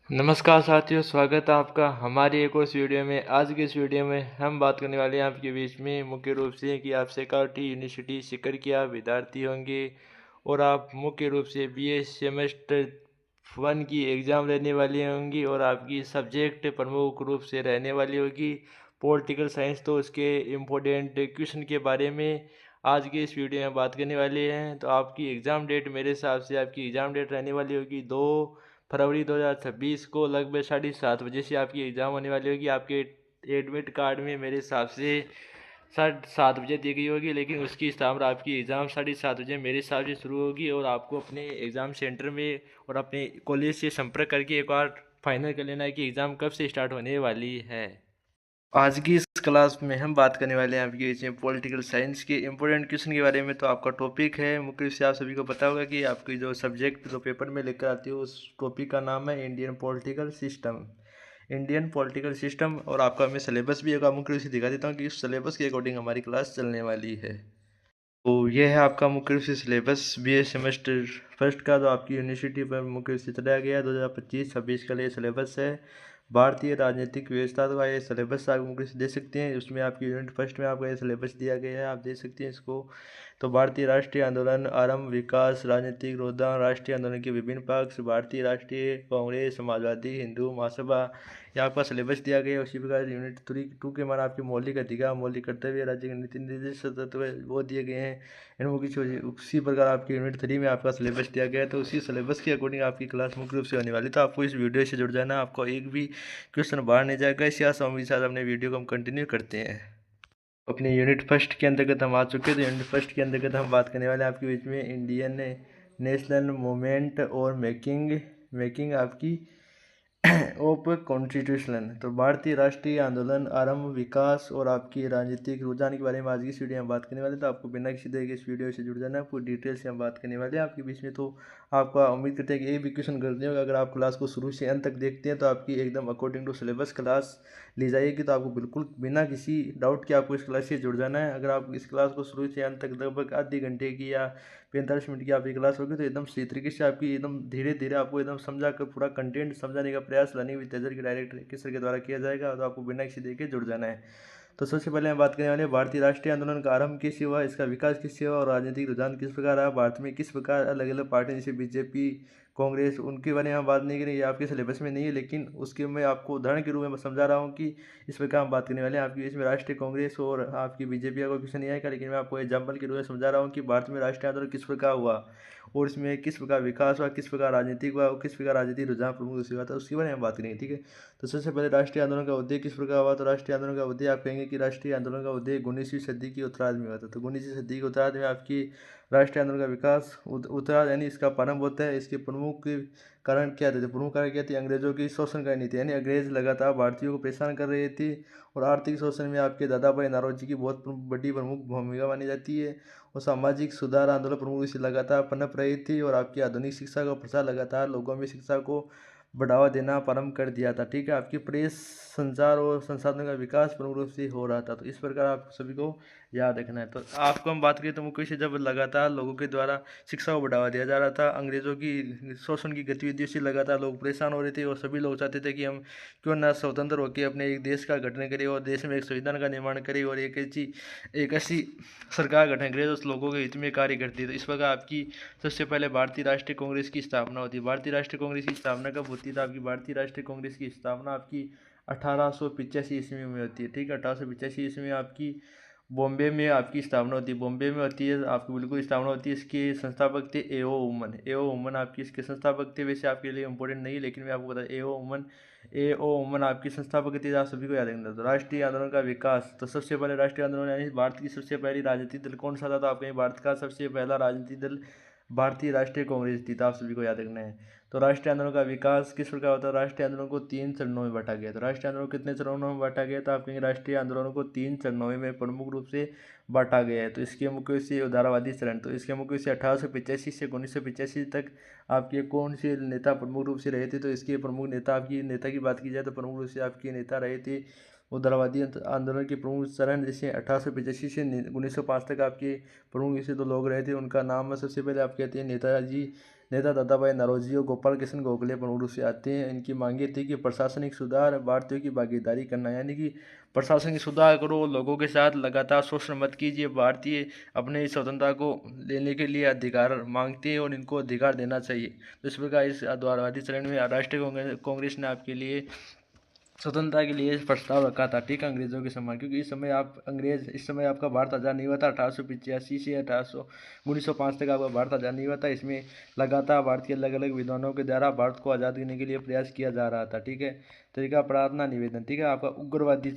नमस्कार साथियों, स्वागत है आपका हमारी एक और इस वीडियो में। आज की इस वीडियो में हम बात करने वाले हैं आपके बीच में मुख्य रूप से कि आप सिक्योरिटी यूनिवर्सिटी सीकर के आप विद्यार्थी होंगे और आप मुख्य रूप से बीए सेमेस्टर 1 की एग्ज़ाम लेने वाली होंगी और आपकी सब्जेक्ट प्रमुख रूप से रहने वाली होगी पॉलिटिकल साइंस। तो उसके इम्पोर्टेंट क्वेश्चन के बारे में आज की इस वीडियो में बात करने वाले हैं। तो आपकी एग्ज़ाम डेट मेरे हिसाब से आपकी एग्ज़ाम डेट रहने वाली होगी 2 फरवरी 2026 को लगभग 7:30 बजे से आपकी एग्ज़ाम होने वाली होगी। आपके एडमिट कार्ड में मेरे हिसाब से 7:30 बजे दी गई होगी, लेकिन उसकी स्थापना आपकी एग्ज़ाम 7:30 बजे मेरे हिसाब से शुरू होगी और आपको अपने एग्ज़ाम सेंटर में और अपने कॉलेज से संपर्क करके एक बार फाइनल कर लेना है कि एग्ज़ाम कब से स्टार्ट होने वाली है। आज की इस क्लास में हम बात करने वाले हैं आपके इसमें पॉलिटिकल साइंस के इंपॉर्टेंट क्वेश्चन के बारे में। तो आपका टॉपिक है, मुख्य रूप से आप सभी को पता होगा कि आपकी जो सब्जेक्ट जो पेपर में लेकर आती है उस टॉपिक का नाम है Indian political system. Indian political system. और आपका मैं सिलेबस भी एक मुख्य रूप से दिखा देता हूँ कि उस सिलेबस के अकॉर्डिंग हमारी क्लास चलने वाली है। तो ये है आपका मुख्य रूप से सिलेबस बीए सेमेस्टर फर्स्ट का, जो आपकी यूनिवर्सिटी पर मुख्य रूप से चलाया गया है 2025-26 का लिए सिलेबस है। भारतीय राजनीतिक व्यवस्था का ये सिलेबस आप मुख्य रूप से दे सकते हैं। उसमें आपकी यूनिट फर्स्ट में आपका ये सिलेबस दिया गया है, आप दे सकते हैं इसको। तो भारतीय राष्ट्रीय आंदोलन, आरंभ, विकास, राजनीतिक रोधान, राष्ट्रीय आंदोलन के विभिन्न पक्ष, भारतीय राष्ट्रीय कांग्रेस, समाजवादी, हिंदू महासभा, ये आपका सिलेबस दिया गया है। उसी प्रकार यूनिट 2 के मान आपके मौलिक अधिकार, मौलिक कर्तव्य, राज्य के नीति निर्देश तत्व वो दिए गए हैं। इनको किसी उसी प्रकार आपकी यूनिट 3 में आपका सिलेबस दिया गया है। तो उसी सिलेबस के अकॉर्डिंग आपकी क्लास मुख्य रूप से होने वाली। तो आपको इस वीडियो से जुड़ जाना, आपको एक भी क्वेश्चन बाहर नहीं जाएगा। इसी आशा के साथ अपने वीडियो को हम कंटिन्यू करते हैं। अपने यूनिट फर्स्ट के अंतर्गत हम आ चुके हैं। तो यूनिट फर्स्ट के अंतर्गत हम बात करने वाले हैं आपके बीच में इंडियन नेशनल मूवमेंट और मेकिंग मेकिंग आपकी ऑफ कॉन्स्टिट्यूशन। तो भारतीय राष्ट्रीय आंदोलन, आरंभ, विकास और आपकी राजनीतिक रुझान के बारे में आज की इस वीडियो में बात करने वाले हैं। तो आपको बिना किसी तरह के इस वीडियो से जुड़ जाना है, पूरी डिटेल से हम बात करने वाले हैं आपके बीच में। तो आपका उम्मीद करते हैं कि एक भी क्वेश्चन गलत नहीं होगा। अगर आप क्लास को शुरू से अंत तक देखते हैं तो आपकी एकदम अकॉर्डिंग टू सिलेबस क्लास ली जाएगी। तो आपको बिल्कुल बिना किसी डाउट के आपको इस क्लास से जुड़ जाना है। अगर आप इस क्लास को शुरू से अंत तक लगभग आधे घंटे की या 45 मिनट की आपकी क्लास होगी तो एकदम सही तरीके से आपकी एकदम धीरे धीरे आपको एकदम समझा कर पूरा कंटेंट समझाने का प्रयास लर्निंग विद टीचर के डायरेक्ट सर के द्वारा किया जाएगा। तो आपको बिना किसी देखे जुड़ जाना है। तो सबसे पहले हम बात करने वाले हैं भारतीय राष्ट्रीय आंदोलन का आरंभ किस हुआ, इसका विकास किस हुआ और राजनीतिक रुझान किस प्रकार रहा, भारत में किस प्रकार अलग अलग पार्टी जैसे बीजेपी, कांग्रेस, उनके बारे में हम बात नहीं करें, ये आपके सिलेबस में नहीं है। लेकिन उसके मैं आपको उदाहरण के रूप में समझा रहा हूँ कि इस प्रकार हम बात करने वाले हैं आपकी इसमें राष्ट्रीय कांग्रेस और आपकी बीजेपी का कोई क्वेश्चन नहीं आएगा। लेकिन मैं आपको एग्जाम्पल के रूप में समझा रहा हूँ कि भारत में राष्ट्रीय आंदोलन किस प्रकार हुआ और इसमें किस प्रकार विकास हुआ, किस प्रकार राजनीतिक हुआ और किस प्रकार राजनीतिक रुझान प्रमुख रूप से हुआ था, उसके बारे में हम बात करेंगे। ठीक है। तो सबसे पहले राष्ट्रीय आंदोलन का उद्देश्य किस प्रकार हुआ। तो राष्ट्रीय आंदोलन का उद्देश्य आप कहेंगे कि राष्ट्रीय आंदोलन का उद्देश्य 19वीं सदी की उत्तरार्ध में हुआ था। तो 19वीं सदी के उत्तरार्ध में आपकी राष्ट्रीय आंदोलन का विकास उत्तरार्ध यानी इसका प्रारंभ होता है। इसके प्रमुख कारण क्या थे, प्रमुख कारण क्या थे, अंग्रेजों की शोषण करनी नीति, यानी अंग्रेज लगातार भारतीयों को परेशान कर रहे थे। और आर्थिक शोषण में आपके दादा भाई नौरोजी की बहुत बड़ी प्रमुख भूमिका मानी जाती है। और सामाजिक सुधार आंदोलन प्रमुख रूप से लगातार पनप रही थी। और आपकी आधुनिक शिक्षा का प्रसार लगातार लोगों में शिक्षा को बढ़ावा देना प्रारंभ कर दिया था। ठीक है। आपकी प्रेस, संचार और संसाधनों का विकास प्रमुख रूप से हो रहा था। तो इस प्रकार आप सभी को याद रखना है। तो आपको हम बात करें तो मुख्य से जब लगातार लोगों के द्वारा शिक्षा को बढ़ावा दिया जा रहा था, अंग्रेजों की शोषण की गतिविधियों से लगातार लोग परेशान हो रहे थे और सभी लोग चाहते थे कि हम क्यों ना स्वतंत्र होकर अपने एक देश का गठन करें और देश में एक संविधान का निर्माण करें और एक ऐसी सरकार गठन करे जो लोगों के हित में कार्य करती है। तो इस प्रकार आपकी सबसे पहले भारतीय राष्ट्रीय कांग्रेस की स्थापना होती है। भारतीय राष्ट्रीय कांग्रेस की स्थापना कब होती है। तो आपकी भारतीय राष्ट्रीय कांग्रेस की स्थापना आपकी 1885 ईस्वी में होती है। ठीक है। 1885 ईस्वी में आपकी बॉम्बे में आपकी स्थापना होती है। बॉम्बे में होती है आपकी बिल्कुल स्थापना होती है। इसके संस्थापक थे ए ओ वुमन। ए ओ वुमन आपकी इसके संस्थापक थे। वैसे आपके लिए इंपॉर्टेंट नहीं है लेकिन मैं आपको बता, ए ओ वुमन आपकी संस्थापक थे। आप सभी को याद रखना। तो राष्ट्रीय आंदोलन का विकास, तो सबसे पहले राष्ट्रीय आंदोलन यानी भारत की सबसे पहली राजनीतिक दल कौन सा था। तो आप कहें भारत का सबसे पहला राजनीतिक दल भारतीय राष्ट्रीय कांग्रेस थी। तो आप सभी को याद रखना है। तो राष्ट्रीय आंदोलन का विकास किस प्रकार होता है। राष्ट्रीय आंदोलन को 3 चरणों में बांटा गया। तो राष्ट्रीय आंदोलन कितने चरणों में बांटा गया। तो आप कहेंगे राष्ट्रीय आंदोलन को 3 चरणों में प्रमुख रूप से बांटा गया है। तो इसके मुख्य से उदारवादी चरण, तो इसके मुख्य से 1885 से 1985 तक आपके कौन से नेता प्रमुख रूप से रहे थे। तो इसके प्रमुख नेता, आपकी नेता की बात की जाए तो प्रमुख रूप से आपके नेता रहे थे उदारवादी आंदोलन के प्रमुख चरण, जैसे 1885 से 1905 तक आपके प्रमुख जैसे 2 लोग रहे थे। उनका नाम है सबसे पहले आप कहते हैं नेताजी नेता दादा भाई नौरोजी और गोपाल कृष्ण गोखले प्रमुख रूप से आते हैं। इनकी मांगे थी कि प्रशासनिक सुधार, भारतीयों की भागीदारी करना, यानी कि प्रशासनिक सुधार करो, लोगों के साथ लगातार शोषण मत कीजिए। भारतीय अपने स्वतंत्रता को लेने के लिए अधिकार मांगते हैं और इनको अधिकार देना चाहिए। तो इस प्रकार इस द्वारवादी चरण में राष्ट्रीय कांग्रेस ने आपके लिए स्वतंत्रता के लिए प्रस्ताव रखा था, ठीक है, अंग्रेजों के समान। क्योंकि इस समय आपका भारत आज़ाद नहीं हुआ था। 1885 से 1905 तक आपका भारत आज़ाद नहीं हुआ था। इसमें लगातार भारत के अलग अलग विद्वानों के द्वारा भारत को आज़ाद करने के लिए प्रयास किया जा रहा था, ठीक है। तरीका प्रार्थना निवेदन, ठीक है। आपका उग्रवादी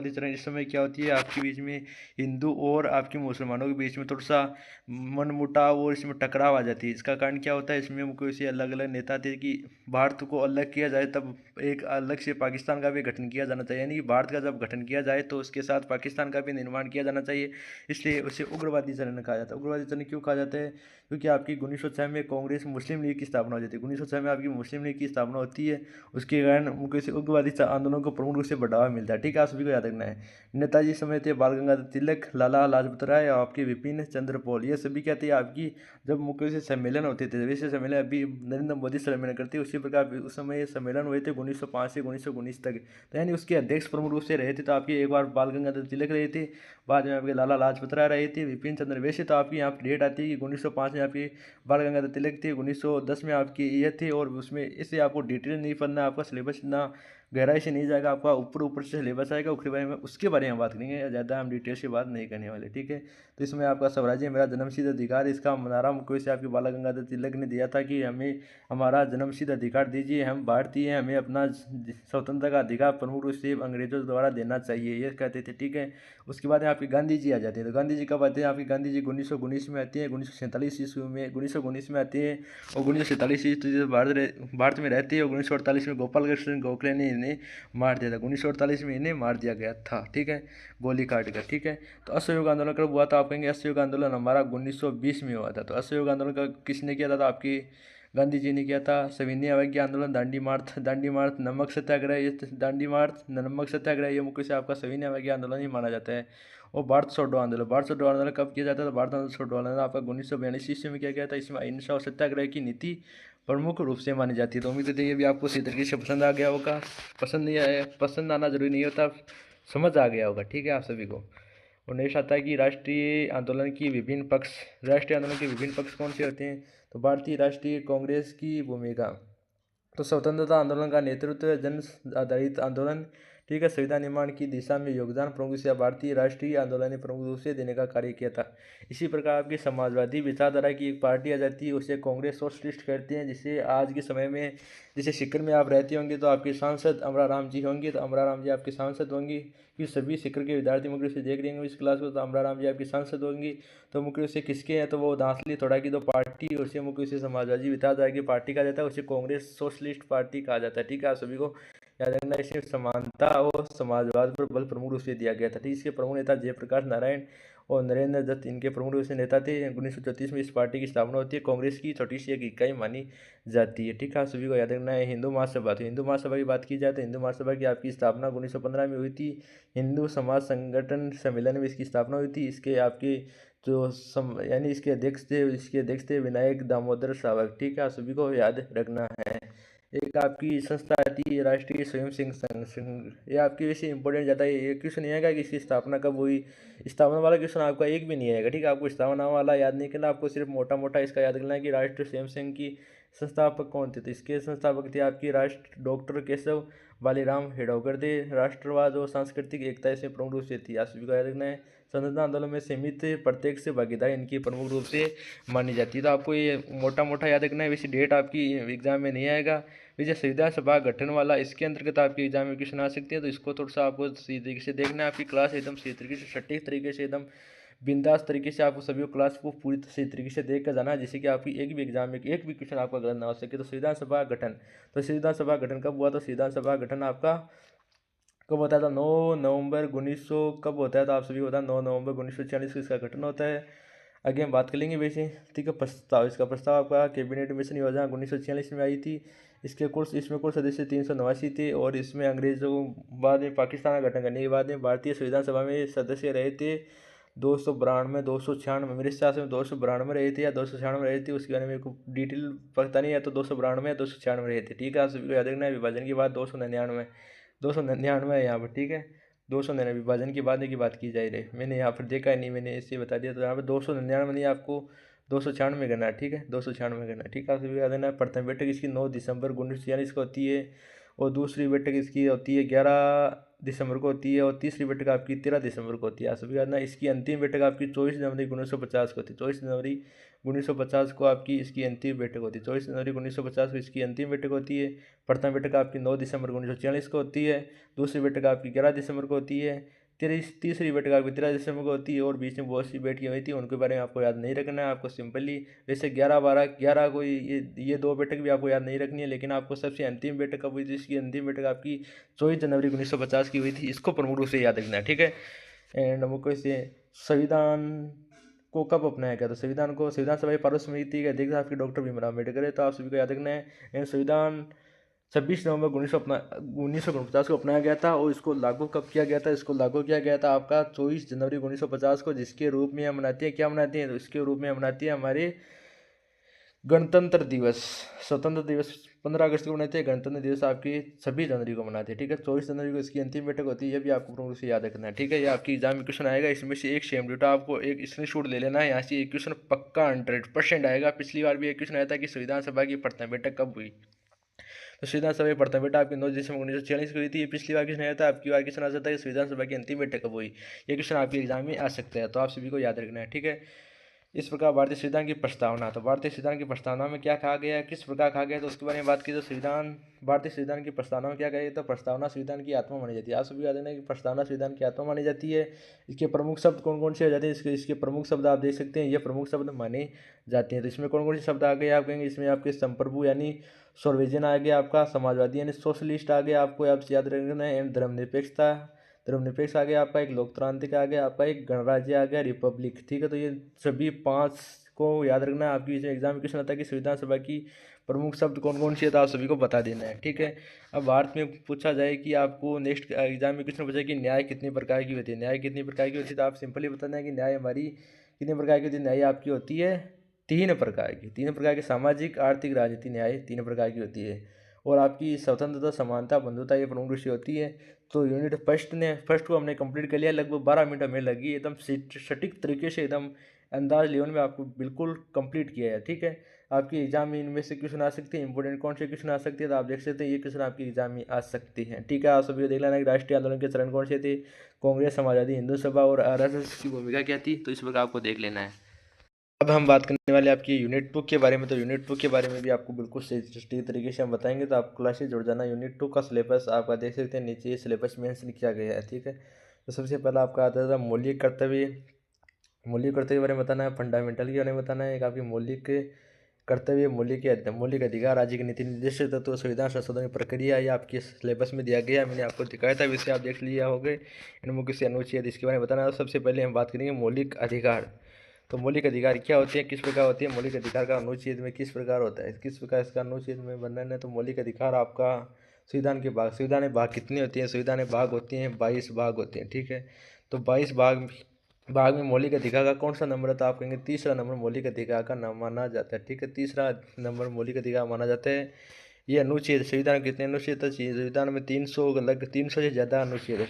चरण इस समय क्या होती है, आपके बीच में हिंदू और आपके मुसलमानों के बीच में थोड़ा सा मनमुटाव और इसमें टकराव आ जाती है। इसका कारण क्या होता है, इसमें मुख्य से अलग अलग नेता थे कि भारत को अलग किया जाए, तब एक अलग से पाकिस्तान का भी गठन किया जाना चाहिए। यानी कि भारत का जब गठन किया जाए तो उसके साथ पाकिस्तान का भी निर्माण किया जाना चाहिए। इसलिए उसे उग्रवादी चरण कहा जाता है। उग्रवादी चरण क्यों कहा जाता है, क्योंकि आपकी 1906 में कांग्रेस मुस्लिम लीग की स्थापना हो जाती है। 1906 में आपकी मुस्लिम लीग की स्थापना होती है। उसके कारण मुख्य से उग्रवादी आंदोलन को प्रमुख रूप से बढ़ावा मिलता है, ठीक है। आप सभी को याद रखना है। नेताजी समय थे बाल गंगाधर तिलक, लाला लाजपत राय और आपके विपिन चंद्र पॉल, ये सभी क्या थे आपकी जब मुख्य से सम्मेलन होते थे। वैसे सम्मेलन अभी नरेंद्र मोदी सम्मेलन करते हैं, उसी प्रकार उस समय ये सम्मेलन हुए थे 1905 से 1919 तक। तो यानी उसके अध्यक्ष प्रमुख रूप से रहे थे। तो आपके एक बार बाल गंगाधर तिलक रहे थे, बाद में आपके लाला लाजपत राय रहे थे, विपिन चंद्र। वैसे तो आपकी यहाँ पर डेट आती है कि 1905 में आपकी बाल गंगाधर तिलक थे, 1910 में आपकी ये थे। और उसमें इससे आपको डिटेल नहीं पढ़ना, आपका सिलेबस इतना गहराई से नहीं जाएगा, आपका ऊपर ऊपर से सिलेबस आएगा, उसके बारे में बात करेंगे, ज़्यादा हम डिटेल से बात नहीं करने वाले, ठीक है। तो इसमें आपका स्वराज्य मेरा जन्मसिद्ध अधिकार, इसका नारा मुख्य से आपके बाल गंगाधर तिलक ने दिया था कि हमें हमारा जन्मसिद्ध अधिकार दीजिए, हम भारतीय हैं, हमें अपना स्वतंत्रता का अधिकार प्रमुख रूप से अंग्रेजों द्वारा देना चाहिए, ये कहते थे, ठीक है। उसके बाद आपके गांधी जी आ जाते हैं। तो गांधी जी कब आते हैं, आपके गांधी जी 1919 में आते हैं, 1947 ईस्वी में 1919 में आते हैं और 1947 ईस्वी से भारत में रहते हैं। 1948 में गोपाल कृष्ण गोखले ने इन्हें मार दिया था। 1948 में इन्हें मार दिया गया था, ठीक है, गोली काट कर, ठीक है। तो असहयोग आंदोलन कब हुआ था, आप कहेंगे असहयोग आंदोलन हमारा 1920 में हुआ था। तो असहयोग आंदोलन का किसने किया था, तो आपकी गांधी जी ने किया था। सविनय अवज्ञा आंदोलन, दांडी मार्च, नमक सत्याग्रह, ये दांडी मार्च नमक सत्याग्रह ये मुख्य से आपका सविनय अवज्ञा आंदोलन ही माना जाता है। और भारत छोड़ो आंदोलन कब किया जाता है, तो भारत छोड़ो आंदोलन आपका 1942 ईस्वी में किया गया था। इसमें अहिंसा और सत्याग्रह की नीति प्रमुख रूप से मानी जाती है। तो उम्मीद करते हैं ये भी आपको सही तरीके से पसंद आ गया होगा। पसंद नहीं आया, पसंद आना जरूरी नहीं होता, समझ आ गया होगा, ठीक है, आप सभी को। और नेक्स्ट आता है कि राष्ट्रीय आंदोलन के विभिन्न पक्ष कौन से होते हैं, तो भारतीय राष्ट्रीय कांग्रेस की भूमिका। तो स्वतंत्रता आंदोलन का नेतृत्व, जन आधारित आंदोलन, ठीक है, संविधान निर्माण की दिशा में योगदान प्रमुख से भारतीय राष्ट्रीय आंदोलन ने प्रमुख रूप से देने का कार्य किया था। इसी प्रकार आपकी समाजवादी विचारधारा की एक पार्टी आ जाती है, उसे कांग्रेस सोशलिस्ट कहते हैं। जिसे आज के समय में, जैसे सीकर में आप रहते होंगे तो आपके सांसद अमरा राम जी होंगे, तो अमरा राम जी आपके सांसद होंगे। कि सभी सीकर के विद्यार्थी मुख्य रूप से देख रहे होंगे इस क्लास को, तो अमरा राम जी आपके सांसद होंगे। तो मुख्य रूप से किसके हैं, तो वो धांसली थोड़ा की दो पार्टी, उसे मुख्य रूप से समाजवादी विचारधारा की पार्टी कहा जाता है, उसे कांग्रेस सोशलिस्ट पार्टी कहा जाता है, ठीक है। आप सभी को याद रखना, इसमें समानता और समाजवाद पर बल प्रमुख रूप से दिया गया था। ठीक, इसके प्रमुख नेता जयप्रकाश नारायण और नरेंद्र दत्त इनके प्रमुख रूप से नेता थे। 1934 में इस पार्टी की स्थापना होती है। कांग्रेस की छोटी सी एक इकाई मानी जाती है, ठीक है। आप सभी को याद रखना है। हिंदू महासभा, तो हिंदू महासभा की बात की जाए तो हिंदू महासभा की आपकी स्थापना 1915 में हुई थी। हिंदू समाज संगठन सम्मेलन में इसकी स्थापना हुई थी। इसके आपके यानी इसके अध्यक्ष थे विनायक दामोदर सावक, ठीक है। आप सभी को याद रखना है। एक आपकी संस्था आती है राष्ट्रीय स्वयं संघ। ये आपकी वैसे इंपॉर्टेंट ज़्यादा है। ये क्वेश्चन नहीं आएगा कि इसकी स्थापना कब हुई, स्थापना वाला क्वेश्चन आपका एक भी नहीं आएगा, ठीक है। आपको स्थापना वाला याद नहीं करना, आपको सिर्फ मोटा मोटा इसका याद करना है कि राष्ट्रीय स्वयं संघ की संस्थापक कौन थे। तो इसके संस्थापक थे आपकी डॉक्टर केशव बालीराम हेडोकर थे। राष्ट्रवाद और सांस्कृतिक एकता इसमें प्रमुख रूप से थी। आप सभी को याद रखना है। स्वतंत्रता आंदोलन में सीमित प्रत्येक से भागीदारी इनकी प्रमुख रूप से मानी जाती है। तो आपको ये मोटा मोटा याद रखना है। वैसे डेट आपकी एग्जाम में नहीं आएगा। वैसे संविधान सभा गठन वाला इसके अंतर्गत आपके एग्जाम में क्वेश्चन आ सकते हैं। तो इसको थोड़ा सा आपको सही तरीके से देखना है। आपकी क्लास एकदम सही तरीके से, सटीक तरीके से, एकदम बिंदास तरीके से आपको सभी क्लास को पूरी सही तरीके से देख कर जाना है, जिससे कि आपकी एक भी एग्जाम में एक भी क्वेश्चन आपका गलत ना हो सके। तो संविधान सभा गठन, तो संविधान सभा गठन कब हुआ, तो संविधान सभा गठन आपका कब होता था, 9 नवंबर 1900 कब होता है, तो आप सभी को बता 9 नवंबर 1946 को इसका गठन होता है। आगे हम बात कर लेंगे वैसे, ठीक है। इसका प्रस्ताव आपका कैबिनेट मिशन योजना 1946 में आई थी। इसमें कुल सदस्य 389 थे। और इसमें अंग्रेजों बाद में पाकिस्तान का गठन करने के बाद में भारतीय संविधान सभा में सदस्य रहे थे 292, 296 मेरे हिसाब से 292 रही थी या 296 रही थी, उसके बारे में मेरे को डिटेल पता नहीं है, तो 292 या 296 रही थी। ठीक है, आप सभी को याद रखना है। विभाजन के बाद 299, 299 है यहाँ पर। ठीक है, 299 विभाजन के बाद की बात की जा रही है, मैंने यहाँ पर देखा ही नहीं, मैंने इससे बता दिया। तो यहाँ पर 299 नहीं, आपको 296 करना है। ठीक है, 296 करना है। ठीक है, आप सभी को याद रखना है। प्रथम बैठक इसकी 9 दिसंबर 1946 को होती है, और दूसरी बैठक इसकी होती है 11 दिसंबर को होती है, और तीसरी बैठक आपकी 13 दिसंबर को होती है। आप सभी याद ना, इसकी अंतिम बैठक आपकी 24 जनवरी 1950 को होती है। 24 जनवरी 1950 को आपकी इसकी अंतिम बैठक होती है। 24 जनवरी 1950 को इसकी अंतिम बैठक होती है। प्रथम बैठक आपकी 9 दिसंबर 1946 को होती है, दूसरी बैठक आपकी 11 दिसंबर को होती है, तीसरी बैठक आपकी 13 दिसंबर को होती है, और बीच में बहुत सी बैठकें हुई थी, उनके बारे में आपको याद नहीं रखना है। आपको सिंपली वैसे 11, 12, 11 को ये दो बैठक भी आपको याद नहीं रखनी है, लेकिन आपको सबसे अंतिम बैठक कब हुई थी, इसकी अंतिम बैठक आपकी 24 जनवरी 1950 की हुई थी। इसको प्रमुख रूप से याद रखना है। ठीक है, एंड मुख्य से संविधान को कब अपनाया गया? तो संविधान सभा पार्वत समिति के अध्यक्ष आपके डॉक्टर भीमराव अम्बेडकर है। तो आप सभी को याद रखना है। एंड संविधान 26 नवंबर 1949 को अपनाया गया था, और इसको लागू कब किया गया था? इसको लागू किया गया था आपका 24 जनवरी 1950 को, जिसके रूप में हम मनाते हैं, क्या मनाते हैं? तो इसके रूप में हम मनाते हैं हमारे गणतंत्र दिवस, स्वतंत्र दिवस 15 अगस्त को मनाते हैं। गणतंत्र दिवस आपकी 26 जनवरी को मनाते हैं। ठीक है, 24 जनवरी को इसकी अंतिम बैठक होती है। ये भी आपको प्रमुख से याद रखना है। ठीक है, ये आपकी एग्जाम में क्वेश्चन आएगा, इसमें से एक सेम डेटा आपको एक स्क्रीनशॉट ले लेना है। यहाँ से एक क्वेश्चन पक्का 100% आएगा। पिछली बार भी एक क्वेश्चन आया था कि संविधान सभा की प्रथम बैठक कब हुई? तो संविधान सभा की प्रथम बैठक आपकी 9 दिसंबर 1946 को हुई थी। ये पिछली बार क्वेश्चन आया था, आपकी बार क्वेश्चन आ सकता है कि संविधान सभा की अंतिम बैठक कब हुई? ये क्वेश्चन आपके एग्जाम में आ सकता है, तो आप सभी को याद रखना है। ठीक है, इस प्रकार भारतीय संविधान की प्रस्तावना, तो भारतीय संविधान की प्रस्तावना में क्या कहा गया है, किस प्रकार कहा गया है, तो उसके बारे में बात की। तो भारतीय संविधान की प्रस्तावना में क्या कहा गया? तो प्रस्तावना संविधान की आत्मा मानी जाती है। आप सभी याद है कि प्रस्तावना संविधान की आत्मा मानी जाती है। इसके प्रमुख शब्द कौन कौन से हो जाते हैं? इसके प्रमुख शब्द आप देख सकते हैं, ये प्रमुख शब्द माने जाते हैं। तो इसमें कौन कौन से शब्द आ गए आप कहेंगे? इसमें आपके संप्रभु यानी सोल्वेजियन आ गया, आपका समाजवादी यानी सोशलिस्ट आ गया, आपको आपसे याद रखना है। एंड धर्मनिरपेक्ष आ गया आपका, एक लोकतांत्रिक आ गया आपका, एक गणराज्य आ गया, रिपब्लिक। ठीक है, तो ये सभी 5 को याद रखना है। आपकी एग्जाम में क्वेश्चन आता है कि संविधान सभा की प्रमुख शब्द कौन कौन से है, तो आप सभी को बता देना है। ठीक है, अब भारत में पूछा जाए कि आपको नेक्स्ट एग्जाम में क्वेश्चन पूछा कि न्याय कितने प्रकार की होती है? न्याय कितनी प्रकार की होती है? तो आप सिंपली बताना है कि न्याय हमारी कितने प्रकार की होती है? न्याय आपकी होती है 3 प्रकार की। 3 प्रकार की, सामाजिक, आर्थिक, राजनीतिक न्याय 3 प्रकार की होती है। और आपकी स्वतंत्रता, समानता, बंधुता ये प्रमुख विषय होती है। तो यूनिट फर्स्ट को हमने कंप्लीट कर लिया, लगभग 12 मिनट हमें लगी, एकदम सटीक तरीके से, एकदम अंदाज लेवल में आपको बिल्कुल कंप्लीट किया है। ठीक है, आपकी एग्जाम में इनमें से क्वेश्चन आ सकते हैं, इंपॉर्टेंट कौन से क्वेश्चन आ सकते हैं, तो आप देख सकते हैं ये क्वेश्चन आपकी एग्जाम में आ सकते हैं। ठीक है, आप सभी को देख लेना कि राष्ट्रीय आंदोलन के चरण कौन से थे? कांग्रेस, समाजवादी, हिंदू सभा और आरएसएस की भूमिका क्या थी? तो इस प्रकार आपको देख लेना है। अब हम बात करने वाले आपकी यूनिट 2 के बारे में। तो यूनिट 2 के बारे में भी आपको बिल्कुल सही तरीके से हम बताएंगे, तो आप क्लासेस जुड़ जाना। यूनिट 2 का सिलेबस आपका देख सकते हैं, नीचे सिलेबस मेंशन किया गया है। ठीक है, तो सबसे पहला आपका आता था मौलिक कर्तव्य के बारे में बताना है, फंडामेंटल के बारे में बताना है, एक आपकी मौलिक कर्तव्य, मौलिक अधिकार, राज्य के नीति निर्देशित तत्व, संविधान संशोधन की प्रक्रिया, ये आपके सिलेबस में दिया गया है, मैंने आपको दिखाया था, वैसे आप देख लिया होगे। इन मुख्य से अनुच्छेद इसके बारे में बताना है। सबसे पहले हम बात करेंगे मौलिक अधिकार। तो मौलिक अधिकार क्या होते हैं, किस प्रकार होती है? मौलिक अधिकार का अनुच्छेद में किस प्रकार होता है, किस प्रकार इसका अनुच्छेद में वर्णन है? तो मौलिक अधिकार आपका संविधान में भाग कितने होते हैं? संविधान में भाग होते हैं 22 भाग होते हैं। ठीक है, तो 22 भाग में मौलिक अधिकार का कौन सा नंबर है? तो आप कहेंगे तीसरा नंबर मौलिक अधिकार का नाम माना जाता है। ठीक है, तीसरा नंबर मौलिक अधिकार माना जाता है। ये अनुच्छेद, संविधान में कितने अनुच्छेद? संविधान में 300 से ज़्यादा अनुच्छेद है।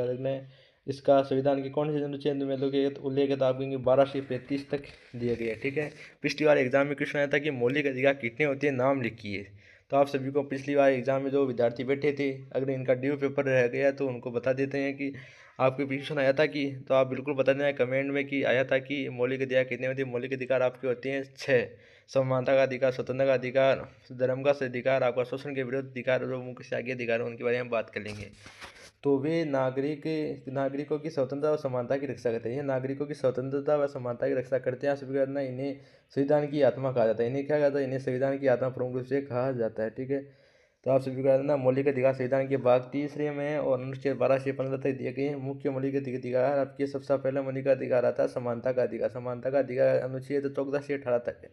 रखना है। इसका संविधान के कौन से अनुच्छेद में उल्लेख है? तो आप कहेंगे 12 से 35 तक दिया गया है। ठीक है, पिछली बार एग्जाम में क्वेश्चन आया था कि मौलिक अधिकार कितने होते हैं, नाम लिखिए। तो आप सभी को पिछली बार एग्जाम में जो विद्यार्थी बैठे थे, अगर इनका ड्यू पेपर रह गया तो उनको बता देते हैं कि आपके क्वेश्चन आया था कि, तो आप बिल्कुल बता देना कमेंट में कि आया था कि मौलिक अधिकार कितने होते हैं। मौलिक अधिकार आपके होते हैं 6। समानता का अधिकार, स्वतंत्रता का अधिकार, धर्म का अधिकार, आपका शोषण के विरुद्ध अधिकार, और मुख्य से आगे अधिकार उनके बारे में बात कर लेंगे। तो वे नागरिकों की स्वतंत्रता और समानता की रक्षा करते हैं। ये नागरिकों की स्वतंत्रता व समानता की रक्षा करते हैं। सभी करना, इन्हें संविधान की आत्मा कहा जाता है। इन्हें क्या कहता है? इन्हें संविधान की आत्मा प्रमुख रूप से कहा जाता है। ठीक है, तो आप सभी को याद रखना, मौलिक अधिकार संविधान के भाग तीसरे में है, और अनुच्छेद 12 से 15 तक दिए गए हैं। मुख्य मौलिक अधिकार आपके सबसे पहला मौलिक अधिकार आता है समानता का अधिकार। समानता का अधिकार अनुच्छेद 14 से 18 तक है।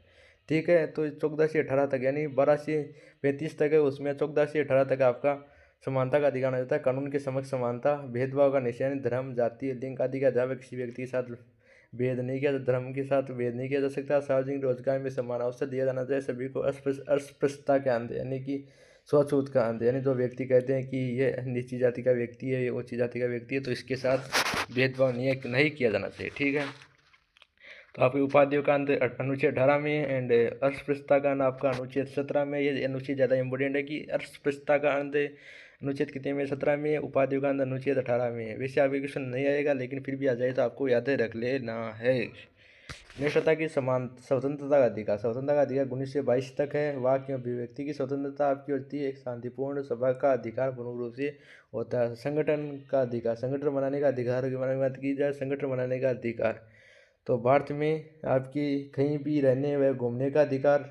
ठीक है, तो 14 से 18 तक यानी 12 से 35 तक है, उसमें 14 से 18 तक आपका समानता का अधिकार माना जाता है। कानून के समक्ष समानता, भेदभाव का निषेध, धर्म, जाति, लिंग आदि का जहाँ किसी व्यक्ति के साथ भेद नहीं किया, धर्म के साथ भेद नहीं किया जा सकता। सार्वजनिक रोजगार में समान अवसर दिया जाना चाहिए सभी को। अस्पृश्यता के अंत यानी कि छूत का अंत, यानी जो व्यक्ति कहते हैं कि ये नीची जाति का व्यक्ति है, ये ऊंची जाति का व्यक्ति है, तो इसके साथ भेदभाव नहीं किया जाना चाहिए, ठीक है। तो आपकी उपाधियों का अंत अनुच्छेद 18 में एंड अस्पृश्यता का अंत आपका अनुच्छेद 17 में। ये अनुच्छेद ज़्यादा इंपॉर्टेंट है कि अस्पृश्यता का अंत अनुच्छेद कितने में, 17 में। उपाधियों का अंत अनुच्छेद 18 में है। वैसे आपके क्वेश्चन नहीं आएगा, लेकिन फिर भी आ जाए तो आपको याद रख लेना है। नेक्स्ट आता है कि समान स्वतंत्रता का अधिकार। स्वतंत्रता का अधिकार 19 से 22 तक है। वाक या अभिव्यक्ति की स्वतंत्रता आपकी होती है। एक शांतिपूर्ण सभा का अधिकार पूर्ण रूप से होता है। संगठन का अधिकार, संगठन बनाने का अधिकार के बारे में बात की जाए, संगठन बनाने का अधिकार तो भारत में आपकी कहीं भी रहने व घूमने का अधिकार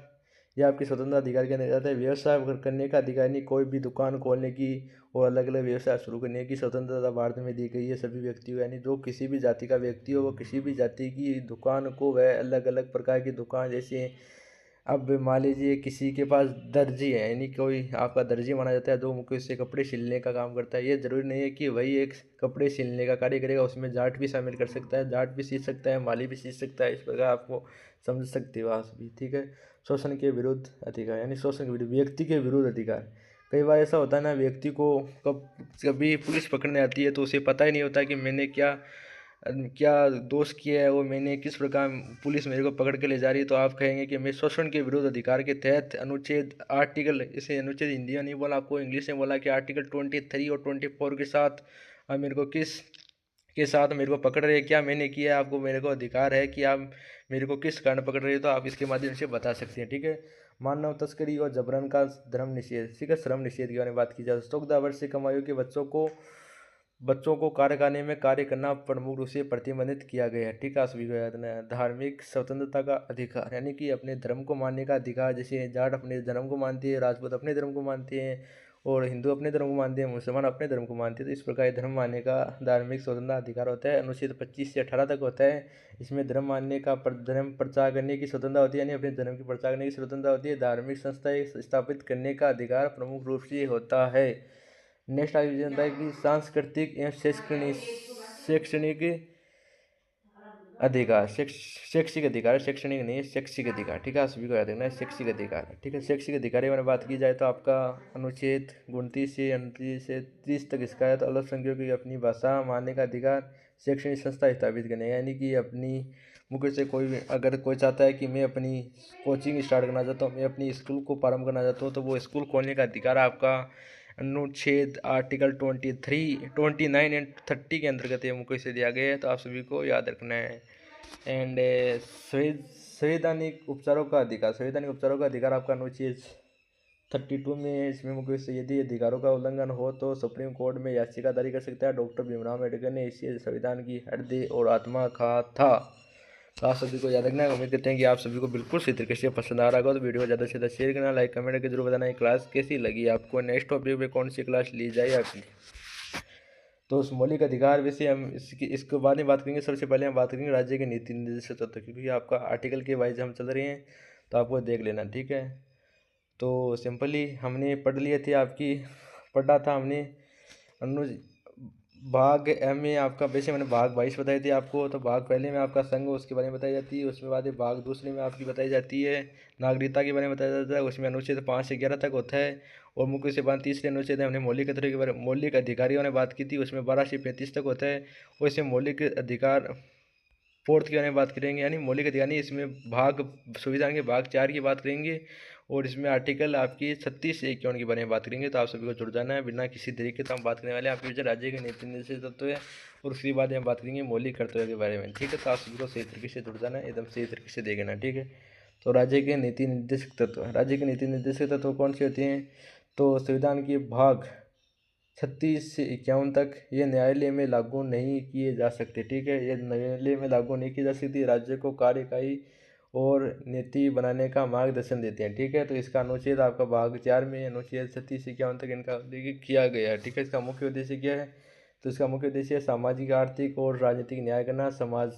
यह आपकी स्वतंत्र अधिकार के अंदर जाता है। व्यवसाय करने का अधिकार, नहीं कोई भी दुकान खोलने की और अलग अलग व्यवसाय शुरू करने की स्वतंत्रता भारत में दी गई है सभी व्यक्तियों, यानी जो किसी भी जाति का व्यक्ति हो वो किसी भी जाति की दुकान को वह अलग अलग प्रकार की दुकान, जैसे अब मान लीजिए किसी के पास दर्जी है, यानी कोई आपका दर्जी माना जाता है जो मुख्य से कपड़े सिलने का काम करता है। ये जरूरी नहीं है कि वही एक कपड़े सिलने का कार्य करेगा, उसमें जाट भी शामिल कर सकता है, जाट भी सील सकता है, माली भी सील सकता है। इस प्रकार आपको समझ सकते हो आप भी, ठीक है। शोषण के विरुद्ध अधिकार, यानी शोषण के विरुद्ध, व्यक्ति के विरुद्ध अधिकार। कई बार ऐसा होता है ना, व्यक्ति को कभी पुलिस पकड़ने आती है तो उसे पता ही नहीं होता कि मैंने क्या दोष किया है, वो मैंने किस प्रकार पुलिस मेरे को पकड़ के ले जा रही है। तो आप कहेंगे कि मैं शोषण के विरुद्ध अधिकार के तहत अनुच्छेद आर्टिकल, इसे अनुच्छेद हिंदी में नहीं बोला, आपको इंग्लिश में बोला कि आर्टिकल 23 और 24 के साथ आप मेरे को मेरे को पकड़ रहे हैं, क्या मैंने किया, आपको मेरे को अधिकार है कि आप मेरे को किस कारण पकड़ रहे हो, तो आप इसके माध्यम से बता सकते हैं, ठीक है। मानव तस्करी और जबरन का धर्म निषेध, ठीक है। श्रम निषेध के बारे में बात की जाए, 14 वर्ष से कम आयु के बच्चों को कारखाने में कार्य करना प्रमुख रूप से प्रतिबंधित किया गया है, ठीक है। सभी को याद रखना है। धार्मिक स्वतंत्रता का अधिकार, यानी कि अपने धर्म को मानने का अधिकार, जैसे जाट अपने धर्म को मानती है, राजपूत अपने धर्म को मानते हैं, और हिंदू अपने धर्म को मानते हैं, मुसलमान अपने धर्म को मानते हैं। तो इस प्रकार धर्म मानने का धार्मिक स्वतंत्रता अधिकार होता है। अनुच्छेद 25 से 18 तक होता है। इसमें धर्म मानने का धर्म प्रचार करने की स्वतंत्रता होती है, यानी अपने धर्म की प्रचार करने की स्वतंत्रता होती है। धार्मिक संस्थाएं स्थापित करने का अधिकार प्रमुख रूप से होता है। नेक्स्ट आगे जनता है कि सांस्कृतिक एवं शैक्षणिक अधिकार, शैक्षिक अधिकार, शैक्षणिक नहीं, शैक्षिक अधिकार, ठीक है। सभी को याद रखना है, शैक्षिक अधिकार, ठीक है। शैक्षिक अधिकार के बारे में बात की जाए तो आपका अनुच्छेद 29 से 29 से 30 तक इसका है। तो अल्पसंख्यकों की अपनी भाषा मानने का अधिकार, शैक्षणिक संस्था स्थापित करने, यानी कि अपनी मुख्य से कोई भी अगर कोई चाहता है कि मैं अपनी कोचिंग स्टार्ट करना चाहता हूँ, मैं अपनी स्कूल को प्रारंभ करना चाहता हूँ, तो वो स्कूल खोलने का अधिकार आपका अनुच्छेद आर्टिकल 23, 29 एंड 30 के अंतर्गत ये मुख्य से दिया गया है। तो आप सभी को याद रखना है। एंड संवैधानिक उपचारों का अधिकार, संवैधानिक उपचारों का अधिकार आपका अनुच्छेद 32 में है। इसमें मुख्य से यदि अधिकारों का उल्लंघन हो तो सुप्रीम कोर्ट में याचिका दायर कर सकता है। डॉक्टर भीमराव अम्बेडकर ने इसे संविधान की हृदय और आत्मा कहा था। तो आप सभी को याद रखना है। उम्मीद करते हैं कि आप सभी को बिल्कुल सही तरीके से पसंद आ रहा होगा। तो वीडियो को ज़्यादा से ज़्यादा शेयर करना, लाइक कमेंट करके जरूर बताना ये क्लास कैसी लगी आपको, नेक्स्ट टॉपिक पे कौन सी क्लास ली जाए आपकी। तो उस मौलिक अधिकार वैसे हम इसके बाद में बात करेंगे। सबसे पहले हम बात करेंगे राज्य के नीति निर्देशक तत्व, क्योंकि आपका आर्टिकल के वाइज हम चल रहे हैं, तो आपको देख लेना, ठीक है। तो सिंपली हमने पढ़ लिए थे, पढ़ा था हमने भाग एम में आपका, वैसे मैंने भाग 22 बताई थी आपको। तो भाग पहले में आपका संघ उसके बारे में बताई जाती है, उसमें बाद भाग दूसरे में आपकी बताई जाती है नागरिकता के बारे में बताया जाता है। उसमें अनुच्छेद 5 से 11 तक होता है। और मुख्य से बात तीसरे अनुच्छेद हमने मौलिक अधिकारों के बारे में, मौलिक अधिकारियों ने बात की थी, उसमें 12 से 35 तक होता है। और इसमें मौलिक अधिकार फोर्थ के बारे में बात करेंगे, यानी मौलिक अधिकार नहीं, इसमें भाग संविधान के भाग 4 की बात करेंगे। और इसमें आर्टिकल आपकी 36 से 51 के बारे में बात करेंगे। तो आप सभी को जुड़ जाना है बिना किसी तरीके से। हम बात करने वाले हैं आपके राज्य के नीति निर्देशक तत्व है, और उसके बाद हम बात करेंगे मौलिक कर्तव्य के बारे में, ठीक है। तो आप सभी को सही तरीके से जुड़ जाना है, एकदम सही तरीके से देखना, ठीक है। तो राज्य के नीति निर्देशक तत्व, राज्य के नीति निर्देशक तत्व कौन से होते हैं? तो संविधान के भाग 36 से 51 तक ये न्यायालय में लागू नहीं किए जा सकते, ठीक है। ये न्यायालय में लागू नहीं की जा सकती। राज्य को कार्यकाई और नीति बनाने का मार्गदर्शन देते हैं, ठीक है। तो इसका अनुच्छेद आपका भाग 4 में अनुच्छेद 36 से 51 तक इनका उल्लेख किया गया है, ठीक है। इसका मुख्य उद्देश्य क्या है? तो इसका मुख्य उद्देश्य सामाजिक, आर्थिक और राजनीतिक न्याय करना, समाज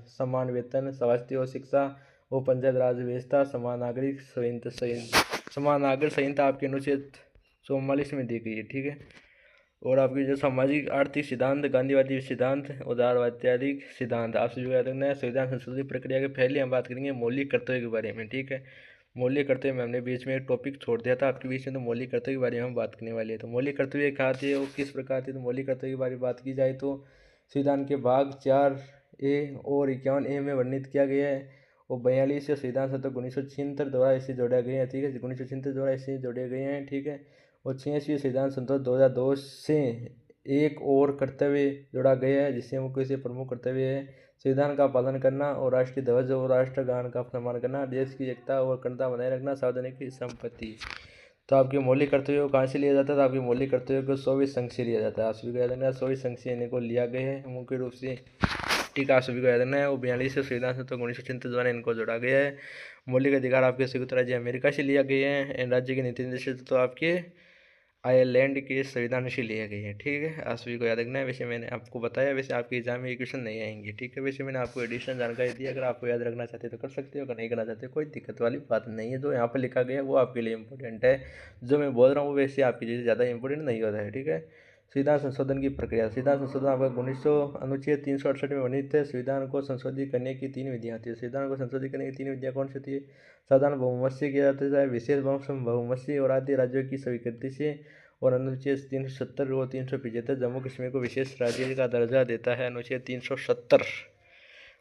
समान वेतन, स्वास्थ्य और शिक्षा और पंचायत राज व्यवस्था, समान नागरिक संहिता आपके अनुच्छेद 44 में दी गई है, ठीक है। और आपकी जो सामाजिक आर्थिक सिद्धांत, गांधीवादी सिद्धांत, उदारवादी सिद्धांत, आप सभी को याद रखना है। संविधान संशोधन की प्रक्रिया के पहले हम बात करेंगे मौलिक कर्तव्य के बारे में, ठीक है। मौलिक कर्तव्य में हमने बीच में एक टॉपिक छोड़ दिया था आपके बीच में, तो मौलिक कर्तव्य के बारे में हम बात करने वाले हैं। तो मौलिक कर्तव्य कहाँ थे और किस प्रकार थे, तो मौलिक कर्तव्य के बारे में बात की जाए तो संविधान के भाग 4A और 51A में वर्णित किया गया है। और 42 संविधान सत्र 1976 द्वारा इसे जोड़ा गया है, ठीक है। 1976 द्वारा इसे जोड़े गए हैं, ठीक है। और 86 संविधान संशोधन 2002 से एक और कर्तव्य जोड़ा गया है, जिससे मुख्य से प्रमुख कर्तव्य है संविधान का पालन करना और राष्ट्रीय ध्वज और राष्ट्रगान का सम्मान करना, देश की एकता और अखंडता बनाए रखना, सार्वजनिक संपत्ति। तो आपके मौलिक कर्तव्यों को कहाँ से लिया जाता है, तो आपके मौलिक कर्तव्यों को सोवियत संघ से लिया जाता है। आप सभी को याद रखना है, सोवियत संघ से इनको लिया गया है मुख्य रूप से, ठीक है। आप सभी को याद रखना है। वो 42 संविधान संशोधन 1976 द्वारा इनको जोड़ा गया है। मौलिक अधिकार आपके संयुक्त राज्य अमेरिका से लिया गया है। इन राज्य के नीति निर्देश तो आपके आयरलैंड के संविधान से लिए गए हैं, ठीक है। आप सभी को याद रखना है। वैसे मैंने आपको बताया, वैसे आपके एग्जाम में ये क्वेश्चन नहीं आएंगे, ठीक है। वैसे मैंने आपको एडिशनल जानकारी दी, अगर आपको याद रखना चाहते तो कर सकते हो, अगर नहीं करना चाहते कोई दिक्कत वाली बात नहीं है। जो यहाँ पर लिखा गया है वो आपके लिए इंपॉर्टेंट है, जो मैं बोल रहा हूँ वैसे आपके लिए ज़्यादा इंपॉर्टेंट नहीं होता है, ठीक है। संविधान संशोधन की प्रक्रिया। संविधान संशोधन आपका 1900 अनुच्छेद 368 में वर्णित है। संविधान को संशोधित करने की 3 विधियाँ होती है। संविधान को संशोधित करने की 3 विधियाँ कौन सी होती है? साधारण बहुमत से किया जाता है, विशेष बहुमत से और आद्य राज्यों की स्वीकृति से। और अनुच्छेद 370 और 375 जम्मू कश्मीर को विशेष राज्य का दर्जा देता है। अनुच्छेद 370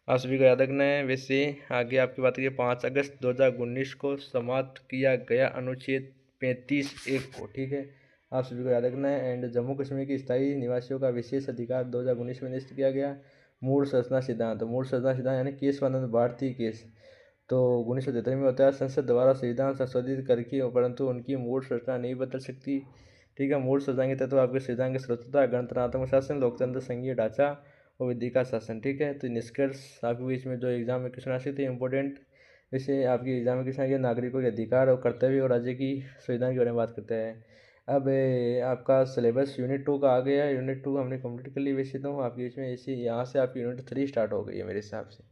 आप सभी को याद रखना है। वैसे आगे आपकी बात करिए 5 अगस्त 2019 को समाप्त किया गया अनुच्छेद 35(1) को, ठीक है। आप सभी को याद रखना है। एंड जम्मू कश्मीर के स्थायी निवासियों का विशेष अधिकार 2019 में निश्चित किया गया। मूल संरचना सिद्धांत, मूल संरचना सिद्धांत यानी केशवानंद भारती केस तो 1973 में होता है। संसद द्वारा संविधान संशोधित करके परंतु उनकी मूल संरचना नहीं बदल सकती, ठीक है। मूल संविधान के तत्व आपके संविधान की स्वतंत्रता, गणतंत्रात्मक शासन, लोकतंत्र, संघीय ढांचा और विधि का शासन, ठीक है। तो निष्कर्ष आपके बीच में जो एग्जाम में क्वेश्चन आ सकते हैं इंपॉर्टेंट, वैसे आपकी एग्जाम में क्वेश्चन आगे नागरिकों के अधिकार और कर्तव्य और राज्य की संविधान के बारे में बात करते हैं। अब आपका सिलेबस यूनिट 2 का आ गया है। यूनिट 2 हमने कंप्लीट कर ली। वैसे तो आपके बीच में ऐसे यहाँ से आपकी यूनिट 3 स्टार्ट हो गई है मेरे हिसाब से।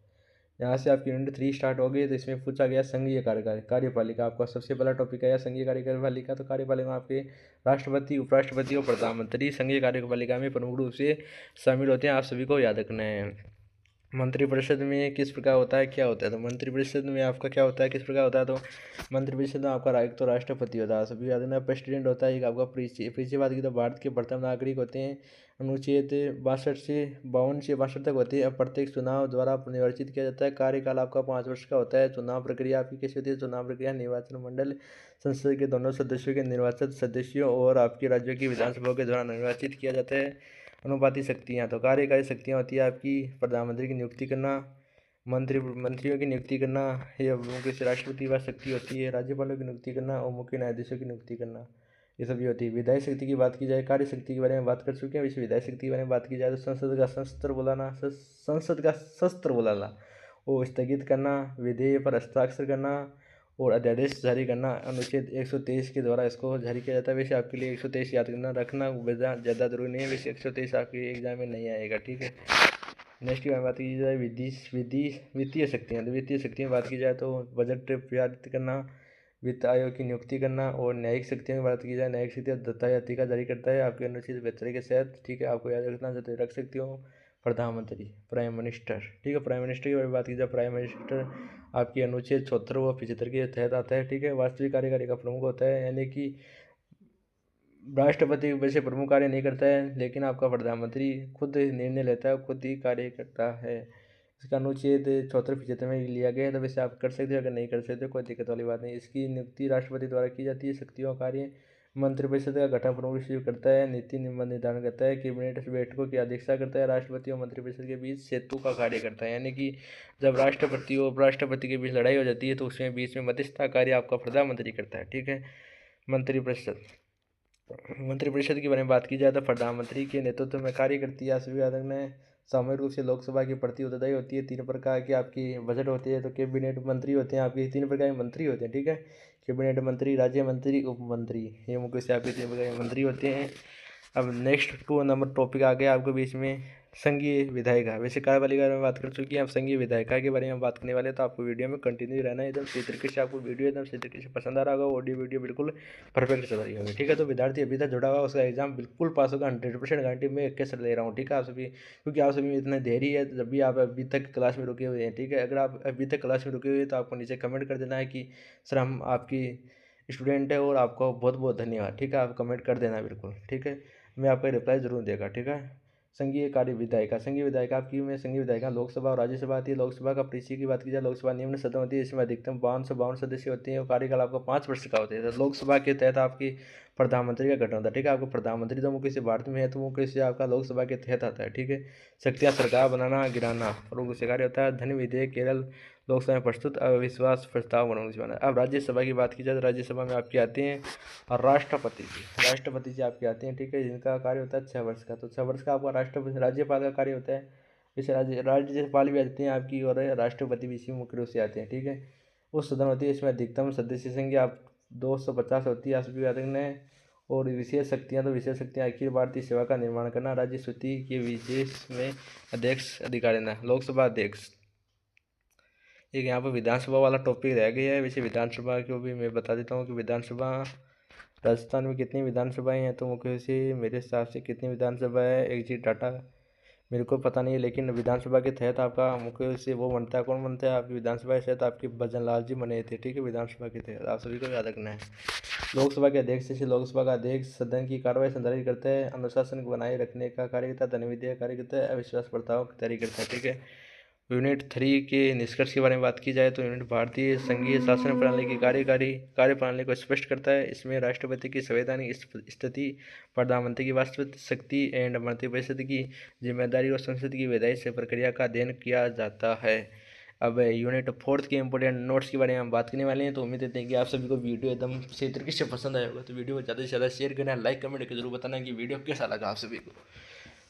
यहाँ से आपकी यूनिट 3 स्टार्ट हो गई, तो इसमें पूछा गया संघीय कार्यपालिका। आपका सबसे पहला टॉपिक आया संघीय कार्यपालिका। तो कार्यपालिका में आपके राष्ट्रपति, उपराष्ट्रपति और प्रधानमंत्री संघीय कार्यपालिका में प्रमुख रूप से शामिल होते हैं। आप सभी को याद रखना है। मंत्रिपरिषद में किस प्रकार होता है, क्या होता है, तो मंत्रिपरिषद में आपका क्या होता है, किस प्रकार होता है, तो मंत्रिपरिषद में आपका एक तो राष्ट्रपति होता है, सभी याद रखना, प्रेसिडेंट होता है, एक आपका परिचय बात की तो भारत के प्रथम नागरिक होते हैं। अनुच्छेद 62 से 52 तक होती है। अब प्रत्येक चुनाव द्वारा निर्वाचित किया जाता है। कार्यकाल आपका 5 वर्ष का होता है। चुनाव प्रक्रिया आपकी कैसी होती है, चुनाव प्रक्रिया निर्वाचन मंडल संसद के दोनों सदस्यों के निर्वाचित सदस्यों और आपके राज्यों की विधानसभा के द्वारा निर्वाचित किया जाता है। अनुपाती शक्तियाँ, तो कार्यकारी शक्तियाँ होती है आपकी प्रधानमंत्री की नियुक्ति करना, मंत्रियों की नियुक्ति करना, या मुख्य से राष्ट्रपति की शक्ति होती है राज्यपालों की नियुक्ति करना और मुख्य न्यायाधीशों की नियुक्ति करना, ये सभी होती है। विधायी शक्ति की बात की जाए, कार्य शक्ति के बारे में बात कर चुके हैं। वैसे विधायी शक्ति के बारे में बात की जाए तो संसद का शस्त्र बुलाना, वो स्थगित करना, विधेयक पर हस्ताक्षर करना और अध्यादेश जारी करना। अनुच्छेद 123 के द्वारा इसको जारी किया जाता है। वैसे आपके लिए 123 याद करना रखना ज़्यादा जरूरी नहीं है। वैसे 123 आपके एग्जाम में नहीं आएगा, ठीक है। नेक्स्ट की बात की जाए वित्तीय शक्तियाँ, तो वित्तीय शक्तियाँ बात की जाए तो बजट पारित करना, वित्त आयोग की नियुक्ति करना। और न्यायिक शक्तियों की बात की जाए, न्यायिक शक्तियाँ दत्तायातिका जारी करता है आपके अनुच्छेद 72 के तहत, ठीक है। आपको याद रखना चाहते रख सकते हो। प्रधानमंत्री, प्राइम मिनिस्टर, ठीक है। प्राइम मिनिस्टर की बारे में बात की जाए, प्राइम मिनिस्टर आपकी अनुच्छेद 74 व 75 के तहत आता है, ठीक है। वास्तविक कार्यकारी का प्रमुख होता है, यानी कि राष्ट्रपति वैसे प्रमुख कार्य नहीं करता है, लेकिन आपका प्रधानमंत्री खुद निर्णय लेता है, खुद ही कार्य करता है। इसका अनुच्छेद 74-75 में लिया गया है। तो वैसे आप कर सकते हो, अगर नहीं कर सकते कोई दिक्कत वाली बात नहीं। इसकी नियुक्ति राष्ट्रपति द्वारा की जाती है। शक्तियों कार्य, मंत्रिपरिषद का गठन प्रमुख सचिव करता है, नीति निर्धारण करता है, कैबिनेट बैठकों की अध्यक्षता करता है, राष्ट्रपति और मंत्रिपरिषद के बीच सेतु का कार्य करता है। यानी कि जब राष्ट्रपति और उपराष्ट्रपति के बीच लड़ाई हो जाती है तो उसमें बीच में मध्यस्थता कार्य आपका प्रधानमंत्री करता है, ठीक है। मंत्रिपरिषद के बारे में बात की जाए तो प्रधानमंत्री के नेतृत्व में कार्य करती है। सभी याद रखना है। सामूहिक रूप से लोकसभा की प्रति उत्तरदायी होती है। 3 प्रकार की आपकी बजट होती है। तो कैबिनेट मंत्री होते हैं आपके, 3 प्रकार के मंत्री होते हैं, ठीक है। कैबिनेट मंत्री, राज्य मंत्री, उप मंत्री, ये मुख्य से आपके 3 प्रकार के मंत्री होते हैं। अब नेक्स्ट 2 नंबर टॉपिक आ गया आपके बीच में संघीय विधायिका। वैसे कार्यपालिका के बारे में बात कर चुकी है, अब संघीय विधायिका के बारे में बात करने वाले, तो आपको वीडियो में कंटिन्यू रहना है एकदम सही तरीके से। आपको वीडियो एकदम सही तरीके से पसंद आ रहा होगा, ऑडियो वीडियो बिल्कुल परफेक्ट चल रही होगी, ठीक है। तो विद्यार्थी अभी तक जुड़ा हुआ उसका एग्जाम बिल्कुल पास होगा, 100% गारंटी मैं कैसे ले रहा हूँ, ठीक है आप सभी, क्योंकि आप सभी में इतना धैर्य है। जब भी आप अभी तक क्लास में रुके हुए हैं, ठीक है, अगर आप अभी तक क्लास में रुके हुए हैं तो आपको नीचे कमेंट कर देना है कि सर हम आपकी स्टूडेंट है और आपको बहुत बहुत धन्यवाद, ठीक है। आप कमेंट कर देना बिल्कुल, ठीक है, मैं आपका रिप्लाई जरूर देगा, ठीक है। संघीय कार्य विधायिका, संघीय विधायिका आपकी में संघीय विधायिका लोकसभा और राज्यसभा आती है। लोकसभा का परिचय की बात की जाए, लोकसभा निम्न सदन होती है, इसमें अधिकतम 52 सदस्य होते हैं और कार्यकाल आपका 5 वर्ष का होता है। तो लोकसभा के तहत आपकी प्रधानमंत्री का गठन होता है, ठीक है। आपको प्रधानमंत्री तो मुख्य से भारत में है, तो मुख्य से आपका लोकसभा के तहत आता है, ठीक है। शक्तियाँ सरकार बनाना गिराना प्रमुख से कार्य होता है। धन विधेयक केरल लोकसभा में प्रस्तुत, अविश्वास प्रस्ताव बनाना। अब राज्यसभा की बात की जाए तो राज्यसभा में आपके आते हैं और राष्ट्रपति जी आपके आते हैं, ठीक है, जिनका कार्य होता है 6 वर्ष का। तो 6 वर्ष का आपका राष्ट्रपति राज्यपाल का कार्य होता है। जैसे राज्यपाल भी आते हैं आपकी और राष्ट्रपति भी इसी मुख्य रूप से आते हैं, ठीक है। उस सदन होती है, इसमें अधिकतम सदस्य संख्या आप 250 होती है। राष्ट्रपति ने और विशेष शक्तियाँ, तो विशेष शक्तियाँ अखिल भारतीय सेवा का निर्माण करना, राज्य समिति के विशेष में अध्यक्ष अधिकार देना, लोकसभा अध्यक्ष। एक यहाँ पर विधानसभा वाला टॉपिक रह गया है। वैसे विधानसभा को भी मैं बता देता हूँ कि विधानसभा राजस्थान में कितनी विधानसभाएं हैं, तो मुख्य से मेरे हिसाब से कितनी विधानसभा है एग्जैक्ट डाटा मेरे को पता नहीं है, लेकिन विधानसभा के तहत आपका मुख्य से वो बनता है, कौन बनता है आपकी विधानसभा के तहत, आपके भजन लाल जी बने थे, ठीक है, विधानसभा के तहत आप सभी को याद रखना है। लोकसभा के अध्यक्ष जैसे लोकसभा का अध्यक्ष सदन की कार्रवाई संचालित करता है, अनुशासन को बनाए रखने का कार्य करता है, धन विधेयक कार्य करता है, अविश्वास प्रस्ताव की तैयारी करता है, ठीक है। यूनिट 3 के निष्कर्ष के बारे में बात की जाए तो यूनिट भारतीय संघीय शासन प्रणाली की कार्य प्रणाली को स्पष्ट करता है। इसमें राष्ट्रपति की संवैधानिक स्थिति, प्रधानमंत्री की वास्तविक शक्ति एंड मंत्रिपरिषद की जिम्मेदारी और संसद की विधायी से प्रक्रिया का अध्ययन किया जाता है। अब यूनिट 4 के इंपॉर्टेंट नोट्स के बारे में हम बात करने वाले हैं। तो उम्मीद करते हैं कि आप सभी को वीडियो एकदम सही तरीके से पसंद आया होगा। तो वीडियो को ज़्यादा से ज़्यादा शेयर करना, लाइक कमेंट करके जरूर बताना कि वीडियो कैसा लगा आप सभी को।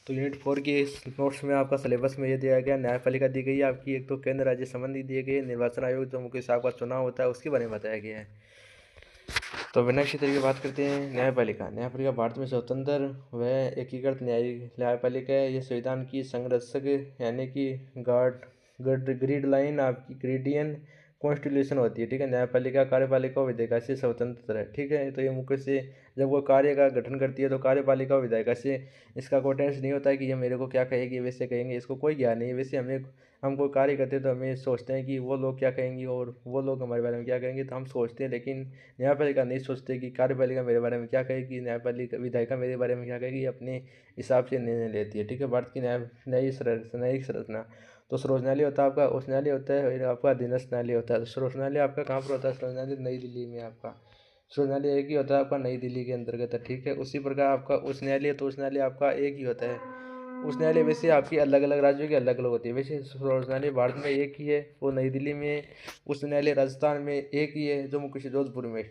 तो यूनिट 4 के नोट्स में आपका सिलेबस में ये दिया गया, न्यायपालिका दी गई है आपकी, एक तो केंद्र राज्य संबंधी दिए गए, निर्वाचन आयोग जो मुख्य साहब का चुनाव होता है उसके बारे में बताया गया है। तो बिना किसी तरीके बात करते हैं न्यायपालिका भारत में स्वतंत्र व एकीकृत न्यायपालिका है। ये संविधान की संरक्षक यानी कि ग्रिड लाइन आपकी ग्रेडियन कॉन्स्टिट्यूशन होती है, ठीक है। न्यायपालिका कार्यपालिका और विधायिका से स्वतंत्र है, ठीक है। तो ये मुख्य से जब वो कार्य का गठन करती है तो कार्यपालिका और विधायिका से इसका कोई टेंशन नहीं होता है कि ये मेरे को क्या कहेगी, वैसे कहेंगे, इसको कोई ज्ञान नहीं है। वैसे हम कोई कार्य करते हैं तो हमें सोचते हैं कि वो लोग क्या कहेंगे और वो लोग हमारे बारे में क्या कहेंगे, तो हम सोचते हैं, लेकिन न्यायपालिका नहीं सोचते कि कार्यपालिका मेरे बारे में क्या कहेगी, न्यायपालिका विधायिका मेरे बारे में क्या कहेगी, अपने हिसाब से निर्णय लेती है, ठीक है। भारत की न्यायिक संरचना, तो सर्वोच्च न्यायालय होता है आपका, उच्च न्यायालय होता है और आपका अधीनस्थ न्यायालय होता है। तो सर्वोच्च न्यायालय आपका कहाँ पर होता है, सर्वोच्च न्यायालय नई दिल्ली में आपका, सर्वोच्च न्यायालय एक ही होता है आपका नई दिल्ली के अंतर्गत है, ठीक है। उसी प्रकार आपका उच्च न्यायालय, तो उच्च न्यायालय आपका एक ही होता है। उच्च न्यायालय वैसे आपकी अलग अलग राज्यों की अलग अलग होती है। वैसे सर्वोच्च न्यायालय भारत में एक ही है, वो नई दिल्ली में। उच्च न्यायालय राजस्थान में एक ही है, जो मुख्य जोधपुर में,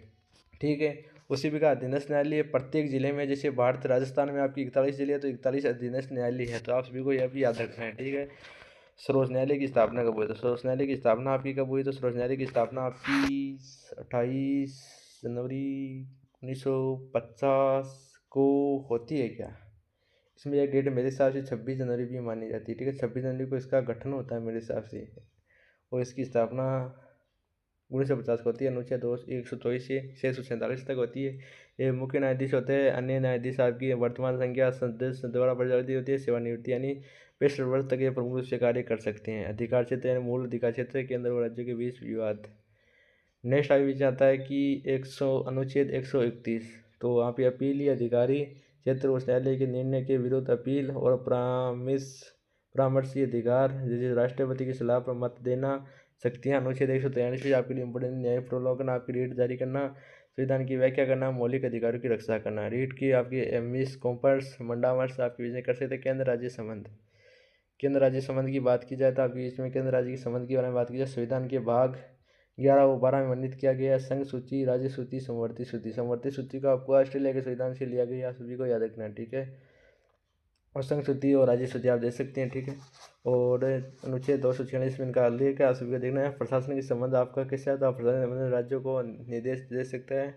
ठीक है। उसी प्रकार अधीनस्थ न्यायालय प्रत्येक जिले में, जैसे भारत राजस्थान में आपकी 41 जिले, तो 41 अधीनस्थ न्यायालय है। तो आप सभी को यह भी याद रखना है, ठीक है। सर्वोच्च न्यायालय की स्थापना कब हुई, तो सर्वोच्च न्यायालय की स्थापना आपकी कब हुई, तो सर्वोच्च न्यायालय की स्थापना आपकी 28 जनवरी 1950 को होती है क्या। इसमें एक डेट मेरे हिसाब से 26 जनवरी भी मानी जाती है, ठीक है। 26 जनवरी को इसका गठन होता है मेरे हिसाब से, और इसकी स्थापना 1950 को होती है। अनुच्छेद 124 से 647 तक होती है। ये मुख्य न्यायाधीश होते हैं, अन्य न्यायाधीश आपकी वर्तमान संख्या सदस्य द्वारा परिचालित होती है। सेवानिवृत्ति यानी 65 वर्ष तक ये प्रमुख रूप से कार्य कर सकते हैं। अधिकार क्षेत्र यानी मूल अधिकार क्षेत्र, केंद्र और राज्यों के बीच विवाद। नेक्स्ट आगे आता है कि अनुच्छेद 131, तो वहाँ पे अपीली अधिकारी क्षेत्र उच्च न्यायालय के निर्णय के विरुद्ध अपील और परामर्शी अधिकार, जैसे राष्ट्रपति की सलाह पर मत देना शक्तियाँ। अनुच्छेद 143 आपके लिए इंपोर्टेंट न्याय प्रलोभन, आपकी रीट जारी करना, संविधान की व्याख्या करना, मौलिक अधिकारों की रक्षा करना। रीट की आपकी एमिस कॉम्पर्स मंडामर्स आपके बीच में कर सकते हैं। केंद्र राज्य संबंध की बात की जाए तो आपके इसमें केंद्र राज्य के संबंध के बारे में बात की जाए, संविधान के भाग 11 व 12 में वर्णित किया गया है। संघ सूची, राज्य सूची, समवर्ती सूची को आपको ऑस्ट्रेलिया के संविधान से लिया गया, आप सभी को याद रखना है, ठीक है। और संस्कृति और राज्य सूची आप दे सकते हैं, ठीक है। और अनुच्छेद 246 में इनका हल क्या सभी को देखना है। प्रशासनिक संबंध आपका किससे है, तो आप प्रशासनिक संबंध राज्यों को निर्देश दे सकते हैं।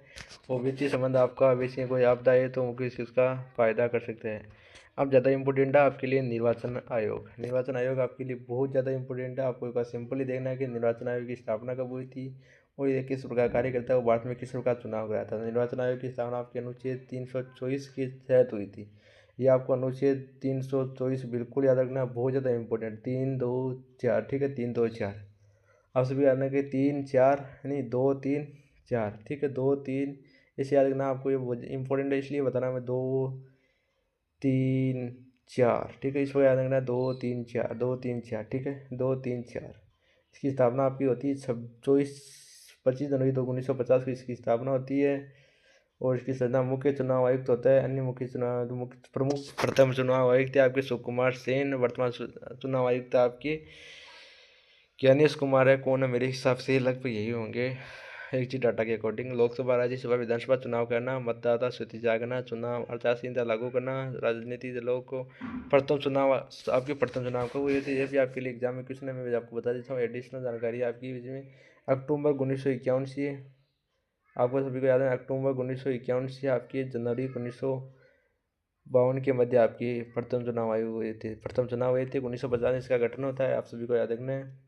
और वित्तीय संबंध आपका विषय कोई आपदा है तो किसी उसका फायदा कर सकते हैं। अब ज़्यादा इंपॉर्टेंट है आपके लिए निर्वाचन आयोग। निर्वाचन आयोग आपके लिए बहुत ज़्यादा इंपॉर्टेंट है। आपको एक बार सिंपली देखना है कि निर्वाचन आयोग की स्थापना कब हुई थी और ये किस प्रकार कार्य करता है, वो भारत में किस प्रकार चुनाव कराया था। निर्वाचन आयोग की स्थापना आपके अनुच्छेद 324 के तहत हुई थी। ये आपको अनुच्छेद 324 बिल्कुल याद रखना, बहुत ज़्यादा इंपॉर्टेंट। 3-2-4, ठीक है, 3-2-4 आप सभी याद रखना कि 3-4 नहीं 2-3-4, ठीक है, 2-3 इसे याद रखना। आपको ये इंपॉर्टेंट है इसलिए बताना मैं 2-3-4, ठीक है, इसको याद रखना 2-3-4 2-3-4, ठीक है, 2-3-4। इसकी स्थापना आपकी होती है 25 जनवरी 1950 को इसकी स्थापना होती है। और इसकी सदा मुख्य चुनाव आयुक्त होता है। अन्य मुख्य चुनाव मुख्य प्रमुख प्रथम चुनाव आयुक्त है आपके सुकुमार सेन। वर्तमान चुनाव आयुक्त आपके ज्ञानेश कुमार है। कौन है, मेरे हिसाब से लगभग यही होंगे एक जी डाटा के अकॉर्डिंग। लोकसभा, राज्यसभा, विधानसभा चुनाव करना, मतदाता सूची जागना, चुनाव आचार संहिता लागू करना, राजनीतिक दलों को प्रथम चुनाव आपके प्रथम चुनाव का हुए थे। ये भी आपके लिए एग्जाम में क्वेश्चन है, मैं आपको बता देता हूँ। एडिशनल जानकारी आपकी इसमें अक्टूबर 1951 से आपको सभी को याद है। अक्टूबर 1951 से आपकी जनवरी 1952 के मध्य आपकी प्रथम चुनाव आयु हुए थे। प्रथम चुनाव हुए थे 1950 इसका गठन होता है, आप सभी को याद रखना है।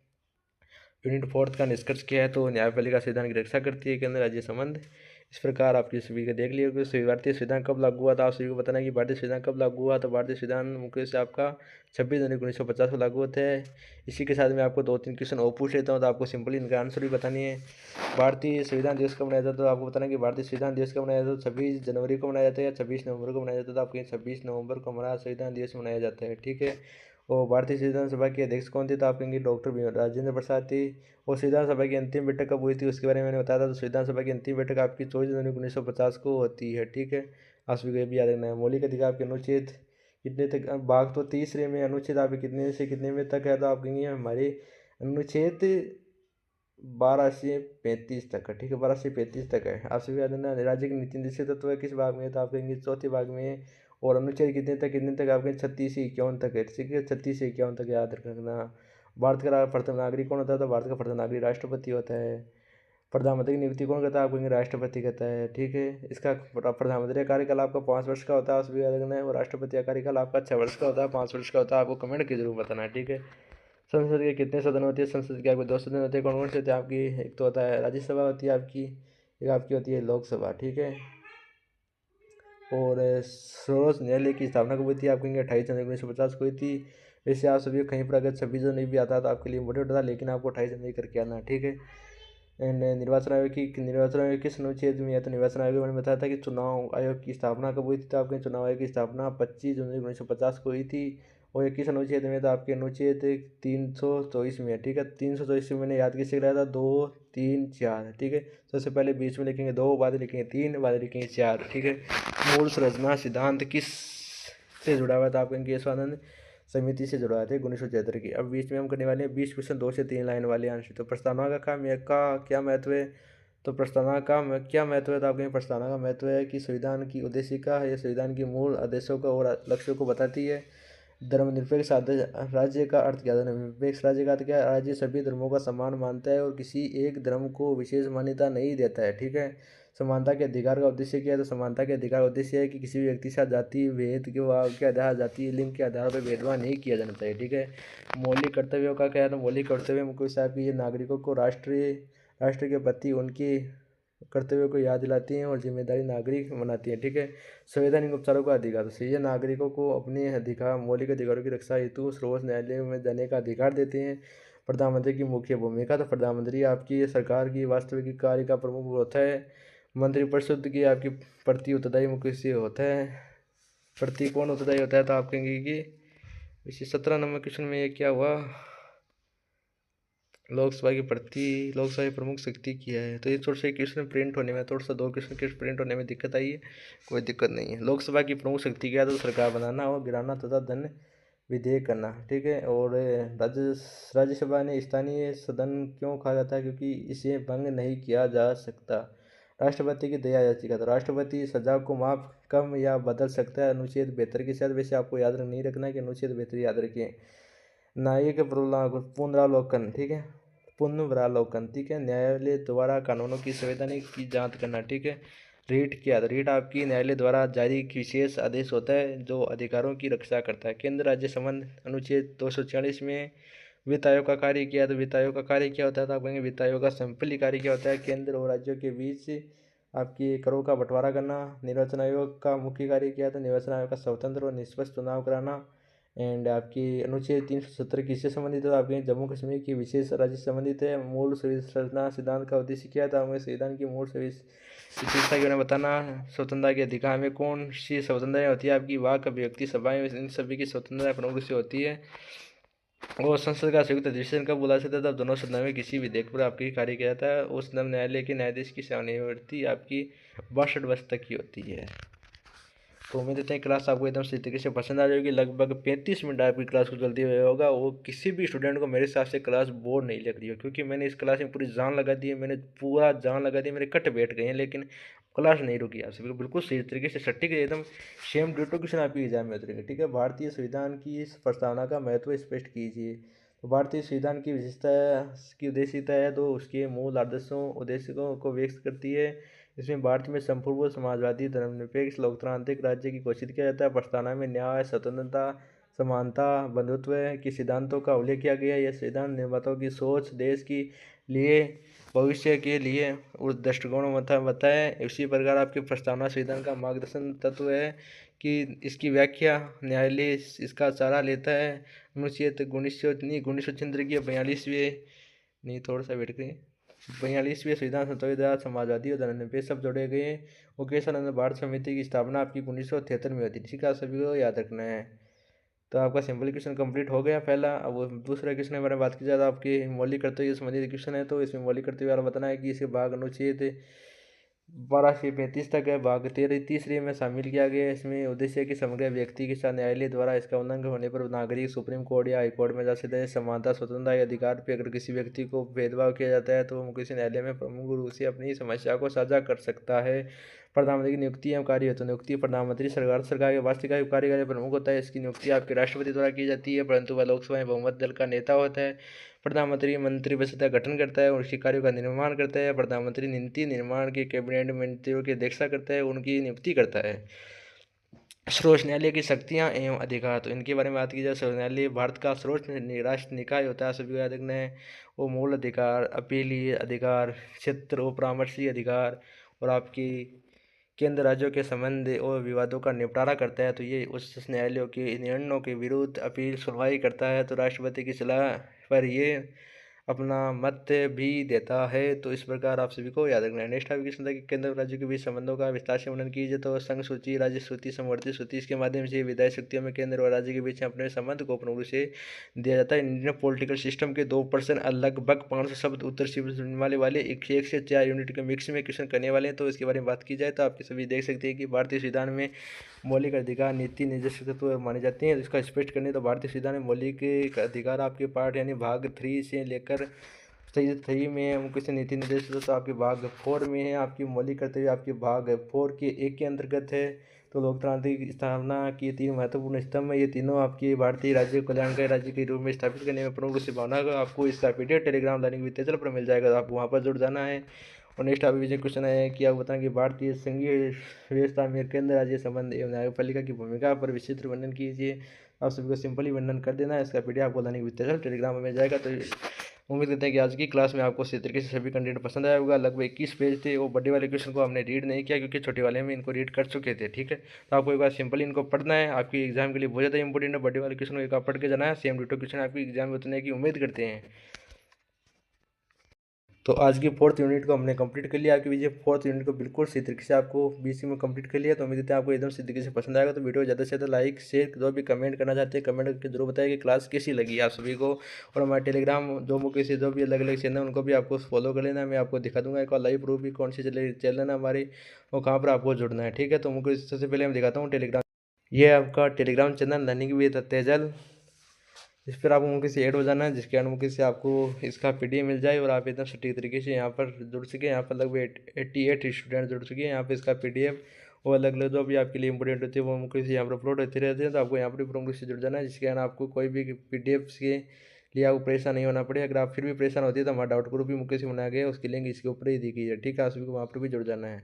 यूनिट 4 का निष्कर्ष क्या है, तो न्यायपालिका संविधान की रक्षा करती है, केंद्र राज्य संबंध। इस प्रकार आपकी सभी को देख लिया कि भारतीय संविधान कब लागू हुआ था। आप सभी को बताना कि भारतीय संविधान कब लागू हुआ, तो भारतीय संविधान मुख्य से आपका 26 जनवरी 1950 को लागू होता है। इसी के साथ में आपको 2-3 क्वेश्चन और पूछ लेता हूँ, तो आपको सिंपली इनका आंसर भी बतानी है। भारतीय संविधान दिवस कब मनाया जाता है, तो आपको बताना कि भारतीय संविधान दिवस कब मनाया जाता है, 26 जनवरी को मनाया जाता है या 26 नवंबर को मनाया जाता है। तो आपको 26 नवंबर को हमारा संविधान दिवस मनाया जाता है, ठीक है। और भारतीय संविधान सभा के अध्यक्ष कौन थे, तो आप कहेंगे डॉक्टर राजेंद्र प्रसाद थी। और संविधान सभा की अंतिम बैठक कब हुई थी उसके बारे में मैंने बताया था। तो संविधान सभा की अंतिम बैठक आपकी 24 जनवरी 1950 को होती है, ठीक है। आप सभी को ये भी याद रखना है। मौलिक अधिकार के अनुच्छेद कितने तक, भाग तो तीसरे में अनुच्छेद आपके कितने से कितने में तक है, तो आप कहेंगे हमारे अनुच्छेद 12 से 35 तक है, ठीक है, 12 से 35 तक है। आप सभी याद रखना। राज्य की नीति निश्चित तत्व किस भाग में है, तो आप कहेंगे चौथे भाग में है। और अनुच्छेद कितने तक आप कहेंगे 36 से 51 तक है, ठीक है, 36 से 51 तक याद रखना। भारत का प्रथम नागरिक कौन होता है, तो भारत का प्रथम नागरिक राष्ट्रपति होता है। प्रधानमंत्री की नियुक्ति कौन करता है, आप कहेंगे राष्ट्रपति करता है, ठीक है। इसका प्रधानमंत्री का कार्यकाल आपका 5 वर्ष का होता है, उसमें याद रखना है। और राष्ट्रपति का कार्यकाल आपका 6 वर्ष का होता है, 5 वर्ष का होता है। आपको कमेंट के जरूर बताना है, ठीक है। संसद के कितने सदन होते हैं, संसद के आपके 2 सदन होते हैं। कौन कौन से होते हैं आपकी, एक तो होता है राज्यसभा होती है आपकी, एक आपकी होती है लोकसभा, ठीक है। और सर्वोच्च न्यायालय की स्थापना कब हुई थी, आप कहेंगे 28 जनवरी 1950 को हुई थी। वैसे आप सभी कहीं पर अगर 26 जनवरी भी आता तो आपके लिए इम्पोर्टेंट था, लेकिन आपको 28 जनवरी करके आना, ठीक है। एंड निर्वाचन आयोग किस अनुच्छेद में है, तो निर्वाचन आयोग मैंने बताया था कि चुनाव आयोग की स्थापना कब हुई थी, तो आपके चुनाव आयोग की स्थापना 25 जनवरी 1950 को हुई थी। और ये किस अनुच्छेद में, तो आपके अनुच्छेद 324 में है, ठीक है। 324 में मैंने याद किससे कराया था, 2-3-4, ठीक है। सबसे पहले बीच में लिखेंगे 2, बाद में लिखेंगे 3, बाद में लिखेंगे 4, ठीक है। मूल संरचना सिद्धांत किस से जुड़ा हुआ था, आप कहेंगे स्वानंद समिति से जुड़ा थे 1973 की। अब बीच में हम करने वाले हैं 20 क्वेश्चन 2 से 3 लाइन वाले आंसर। तो प्रस्तावना का काम का क्या महत्व है, तो प्रस्तावना का क्या महत्व है, तो आपके प्रस्तावना का महत्व है कि संविधान की उद्देशिका है, संविधान की मूल आदेशों का और लक्ष्यों को बताती है। धर्मनिरपेक्ष राज्य का अर्थ क्या है, धर्मनिरपेक्ष राज्य का अर्थ क्या है, राज्य सभी धर्मों का सम्मान मानता है और किसी एक धर्म को विशेष मान्यता नहीं देता है, ठीक है। समानता के अधिकार का उद्देश्य क्या है, तो समानता के अधिकार का उद्देश्य है कि किसी भी व्यक्ति के साथ जाति भेद के आधार, जाति लिंग के आधार पर भेदभाव नहीं किया जाना चाहिए, ठीक है। मौलिक कर्तव्यों का क्या है, तो मौलिक कर्तव्य मुख्य हिसाब की ये नागरिकों को राष्ट्र के प्रति उनकी कर्तव्यों को याद दिलाती हैं और जिम्मेदारी नागरिक बनाती हैं, ठीक है। संवैधानिक उपचारों का अधिकार, तो ये नागरिकों को अपने अधिकार मौलिक अधिकारों की रक्षा हेतु सर्वोच्च न्यायालय में जाने का अधिकार देते हैं। प्रधानमंत्री की मुख्य भूमिका, तो प्रधानमंत्री आपकी सरकार की वास्तविक कार्य का प्रमुख होता है। मंत्रिपरिषद की आपकी प्रति उत्तरदायी मुख्य से होता है। प्रति कौन उत्तरदायी होता है, तो आप कहेंगे कि इसी 17 नंबर क्वेश्चन में ये क्या हुआ, लोकसभा की प्रमुख शक्ति क्या है। तो ये थोड़ा सा क्वेश्चन प्रिंट होने में, थोड़ा सा 2 क्वेश्चन के प्रिंट होने में दिक्कत आई है, कोई दिक्कत नहीं है। लोकसभा की प्रमुख शक्ति क्या है, तो सरकार बनाना और गिराना तथा धन विधेयक करना, ठीक है। और राज्यसभा ने स्थानीय सदन क्यों कहा जाता है, क्योंकि इसे भंग नहीं किया जा सकता। राष्ट्रपति की दया याचिका, तो राष्ट्रपति सजा को माफ कम या बदल सकता है अनुच्छेद 72 के साथ। वैसे आपको याद नहीं रखना है कि अनुच्छेद 72 याद रखिए। न्यायिक पुनरावलोकन, ठीक है, पुनरावलोकन, ठीक है, न्यायालय द्वारा कानूनों की संवैधानिक की जांच करना, ठीक है। रीट क्या है? रीट आपकी न्यायालय द्वारा जारी विशेष आदेश होता है जो अधिकारों की रक्षा करता है। केंद्र राज्य संबंध अनुच्छेद 246 में वित्त आयोग का कार्य किया। तो वित्त आयोग का कार्य क्या होता है? तो आप कहेंगे वित्त आयोग का सिंपली कार्य क्या होता है? केंद्र और राज्यों के बीच आपकी करों का बंटवारा करना। निर्वाचन आयोग का मुख्य कार्य क्या है? तो निर्वाचन आयोग का स्वतंत्र और निष्पक्ष चुनाव कराना। एंड आपकी अनुच्छेद 370 किससे संबंधित है? तो आपके जम्मू कश्मीर की विशेष राज्य से संबंधित है। मूल संरचना सिद्धांत का उद्देश्य क्या था? हमें संविधान की मूल विशेषता के बारे में बताना। स्वतंत्रता के अधिकार में कौन सी स्वतंत्रता होती है? आपकी वाक अभिव्यक्ति सभाएं, इन सभी की स्वतंत्रता प्रमुख रूप से होती है। और संसद का संयुक्त अधिवेशन कब बुला सकता है? तब दोनों सदनों में किसी विधेयक पर आपकी कार्य किया जाता है। उस सदन न्यायालय के न्यायाधीश की सेवानिवृत्ति आपकी 62 वर्ष तक की होती है। तो उम्मीद करते हैं क्लास आपको एकदम सही तरीके से पसंद आ जाएगी। लगभग 35 मिनट आपकी क्लास को चलते हुए होगा। वो किसी भी स्टूडेंट को मेरे हिसाब से क्लास बोर नहीं लग रही हो, क्योंकि मैंने इस क्लास में पूरी जान लगा दी है। मैंने पूरा जान लगा दी, मेरे कट बैठ गए हैं, लेकिन क्लास नहीं रुकी। आप सभी को बिल्कुल सही तरीके से सटीक एकदम सेम डिटो क्वेश्चन आपके एग्जाम में उतरेंगे, ठीक है। भारतीय संविधान की इस प्रस्तावना का महत्व स्पष्ट कीजिए। तो भारतीय संविधान की विशेषता की उद्देश्यता है तो उसके मूल आदर्शों उद्देश्यों को व्यक्त करती है। इसमें भारत में संपूर्ण समाजवादी धर्मनिरपेक्ष लोकतांत्रिक राज्य की घोषित किया जाता है। प्रस्तावना में न्याय, स्वतंत्रता, समानता, बंधुत्व के सिद्धांतों का उल्लेख किया गया है। यह सिद्धांत निर्माताओं की सोच, देश के लिए, भविष्य के लिए उस दृष्टिकोण बताए। इसी प्रकार आपकी प्रस्तावना संविधान का मार्गदर्शन तत्व है कि इसकी व्याख्या न्यायालय इसका सहारा लेता है। अनुच्छेद 1976 की 42वीं, नहीं थोड़ा सा वेट करिए, 42वीं संविधान संशोधित समाजवादी और धर्मनिरपेक्ष सब जोड़े गए। ओकेशनंद भारत समिति की स्थापना आपकी 1973 में हुई थी। इसी का सभी को याद रखना है। तो आपका सिंपल क्वेश्चन कंप्लीट हो गया पहला। अब वो दूसरा क्वेश्चन के बारे में बात की जाए तो आपके मौलिक कर्तव्य संबंधित क्वेश्चन है। तो इसमें मौलिक कर्तव्य वाला बताना है कि इसे भाग अनुच्छेद 12 से 35 तक है, भाग 13 में शामिल किया गया है। इसमें उद्देश्य है कि समग्र व्यक्ति के साथ न्यायालय द्वारा इसका उल्लंघन होने पर नागरिक सुप्रीम कोर्ट या हाई कोर्ट में जा सकते हैं। समानता, स्वतंत्रता या अधिकार पर अगर किसी व्यक्ति को भेदभाव किया जाता है तो वो किसी न्यायालय में प्रमुख रूप से अपनी समस्या को साझा कर सकता है। प्रधानमंत्री की नियुक्ति एवं कार्य हेतु नियुक्ति प्रधानमंत्री सरकार के वास्तविक कार्यकारी प्रमुख होता है। इसकी नियुक्ति आपके राष्ट्रपति द्वारा की जाती है, परंतु वह लोकसभा में बहुमत दल का नेता होता है। प्रधानमंत्री मंत्रिपरिषद का गठन करता है और उसके कार्यों का निर्माण करता है। प्रधानमंत्री नीति निर्माण के कैबिनेट मंत्रियों की अध्यक्षता करता है, उनकी नियुक्ति करता है। सर्वोच्च न्यायालय की शक्तियाँ एवं अधिकार, तो इनके बारे में बात की जाए। सर्वोच्च न्यायालय भारत का सर्वोच्च राष्ट्र निकाय होता है, सभी को याद रखना है। वो मूल अधिकार, अपीलीय अधिकार, क्षेत्र और परामर्शी अधिकार और आपकी केंद्र राज्यों के संबंध और विवादों का निपटारा करता है। तो ये उस न्यायालयों के निर्णयों के विरुद्ध अपील सुनवाई करता है। तो राष्ट्रपति की सलाह पर ये अपना मत भी देता है। तो इस प्रकार आप सभी को याद रखना है। नेक्स्ट टॉपिक कि केंद्र और राज्यों के बीच संबंधों का विस्तार से वर्णन कीजिए। तो संघ सूची, राज्य सूची, समवर्ती सूची, इसके माध्यम से विधायी शक्तियों में केंद्र और राज्य के बीच अपने संबंध को प्रमुख से दिया जाता है। इंडियन पॉलिटिकल सिस्टम के 2% लगभग 500 शब्द उत्तर से वाले 1 से 4 यूनिट के मिक्स में क्वेश्चन करने वाले हैं। तो इसके बारे में बात की जाए तो आपके सभी देख सकते हैं कि भारतीय संविधान में मौलिक अधिकार नीति निर्देशक तत्व माने जाते हैं। इसका स्पष्ट करने तो भारतीय संविधान में मौलिक अधिकार आपके पार्ट यानी भाग 3 से लेकर 3 में हम किसी नीति निर्देश तो आपके भाग 4 में है। आपकी मौलिक कर्तव्य आपके भाग 4 के 1 के अंतर्गत है। तो लोकतांत्रिक स्थापना की 3 महत्वपूर्ण स्तंभ है। ये तीनों आपकी भारतीय राज्य कल्याणकारी राज्य के रूप में स्थापित करने में प्रमुख रूप से भावना का आपको इसका पीडीएफ टेलीग्राम लाइन भी तेजल पर मिल जाएगा, तो आपको वहाँ पर जुड़ जाना है। और नेक्स्ट आप विजय क्वेश्चन है कि आप बताएं कि भारतीय संघीय व्यवस्था में केंद्र राज्य संबंध एवं न्यायपालिका की भूमिका पर विस्तृत वर्णन कीजिए। आप सभी को सिंपली वर्णन कर देना है। इसका पीडीएफ आपको लाने की तेजल टेलीग्राम में मिल जाएगा। तो उम्मीद करते हैं कि आज की क्लास में आपको इसी तरीके से सभी कंटेंट पसंद आया होगा। लगभग 21 पेज थे। वो बड़े वाले क्वेश्चन को हमने रीड नहीं किया क्योंकि छोटे वाले में इनको रीड कर चुके थे, ठीक है। तो आपको एक बार सिंपली इनको पढ़ना है। आपकी एग्जाम के लिए बहुत ज़्यादा इंपॉर्टेंट है। बड़े वाले क्वेश्चन को एक बार पढ़ के जाना है। सेम डिटो क्वेश्चन आपकी एग्जाम में उतरने की उम्मीद करते हैं। तो आज की 4th यूनिट को हमने कंप्लीट कर लिया। आपकी विजय 4th यूनिट को बिल्कुल सही तरीके से आपको बीसी में कंप्लीट कर लिया। तो उम्मीद है आपको एकदम सही तरीके से पसंद आएगा। तो वीडियो ज़्यादा से ज़्यादा लाइक शेयर, जो भी कमेंट करना चाहते हैं कमेंट करके जरूर बताएं कि क्लास कैसी लगी आप सभी को। और हमारे टेलीग्राम जो मुख्य से जो भी अलग अलग चैनल उनको भी आपको फॉलो कर लेना। मैं आपको दिखा दूंगा एक और लाइव प्रूफ भी कौन सी चैनल है हमारी और कहाँ पर आपको जुड़ना है, ठीक है। तो मुझे सबसे पहले मैं दिखाता हूँ टेलीग्राम। ये आपका Telegram channel learning with Tejal, इस पर आपको मुख्य से ऐड हो जाना है, जिसके मुख्य से आपको इसका पीडीएफ मिल जाए और आप एकदम सटीक तरीके से यहाँ पर जुड़ सके। यहाँ पर लगभग 88 स्टूडेंट जुड़ चुके हैं। यहाँ पे इसका पीडीएफ वो अलग अलग जो भी आपके लिए इंपॉर्टेंट होती है वो मुख्य से यहाँ पर अपलोड होती रहती है। तो आपको यहाँ पर भी प्रोग्राम से जुड़ जाना है, जिसके कारण आपको कोई भी PDF के लिए आपको परेशान नहीं होना पड़े। अगर आप फिर भी परेशान होती है तो हमारा डाउट ग्रुप भी मुख्य से बनाया गया है, उसकी लिंक इसके ऊपर ही दी गई है। ठीक है, आप सभी को वहाँ पर भी जुड़ जाना है।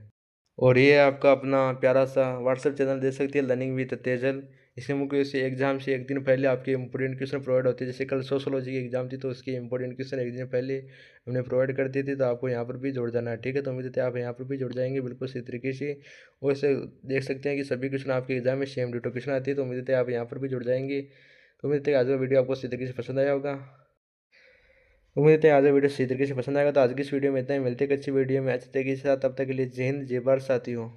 और ये आपका अपना प्यारा सा व्हाट्सएप चैनल दे सकती है, लर्निंग विद तेजल। इसमें मुख्य से एग्जाम से एक दिन पहले आपके इंपॉर्टेंट क्वेश्चन प्रोवाइड होते हैं। जैसे कल सोशोलॉजी की एग्जाम थी तो उसके इंपॉर्टेंट क्वेश्चन एक दिन पहले हमने प्रोवाइड कर दिए थे, तो आपको यहाँ पर भी जुड़ जाना है। ठीक है, तो उम्मीद है आप यहाँ पर भी जुड़ जाएंगे बिल्कुल सही तरीके से। और इसे देख सकते हैं कि सभी क्वेश्चन आपके एग्जाम में सेम डिटो क्वेश्चन आती है, तो उम्मीद है आप यहाँ पर भी जुड़ जाएंगे। तो उम्मीद है आज का वीडियो आपको सही तरीके से पसंद आया होगा। उम्मीद है आज का वीडियो सही तरीके से पसंद आएगा। तो आज की इस वीडियो में इतना ही, मिलते हैं एक अच्छी वीडियो में अच्छे तरीके के साथ। तब तक के लिए जय हिंद, जय भारत साथियों।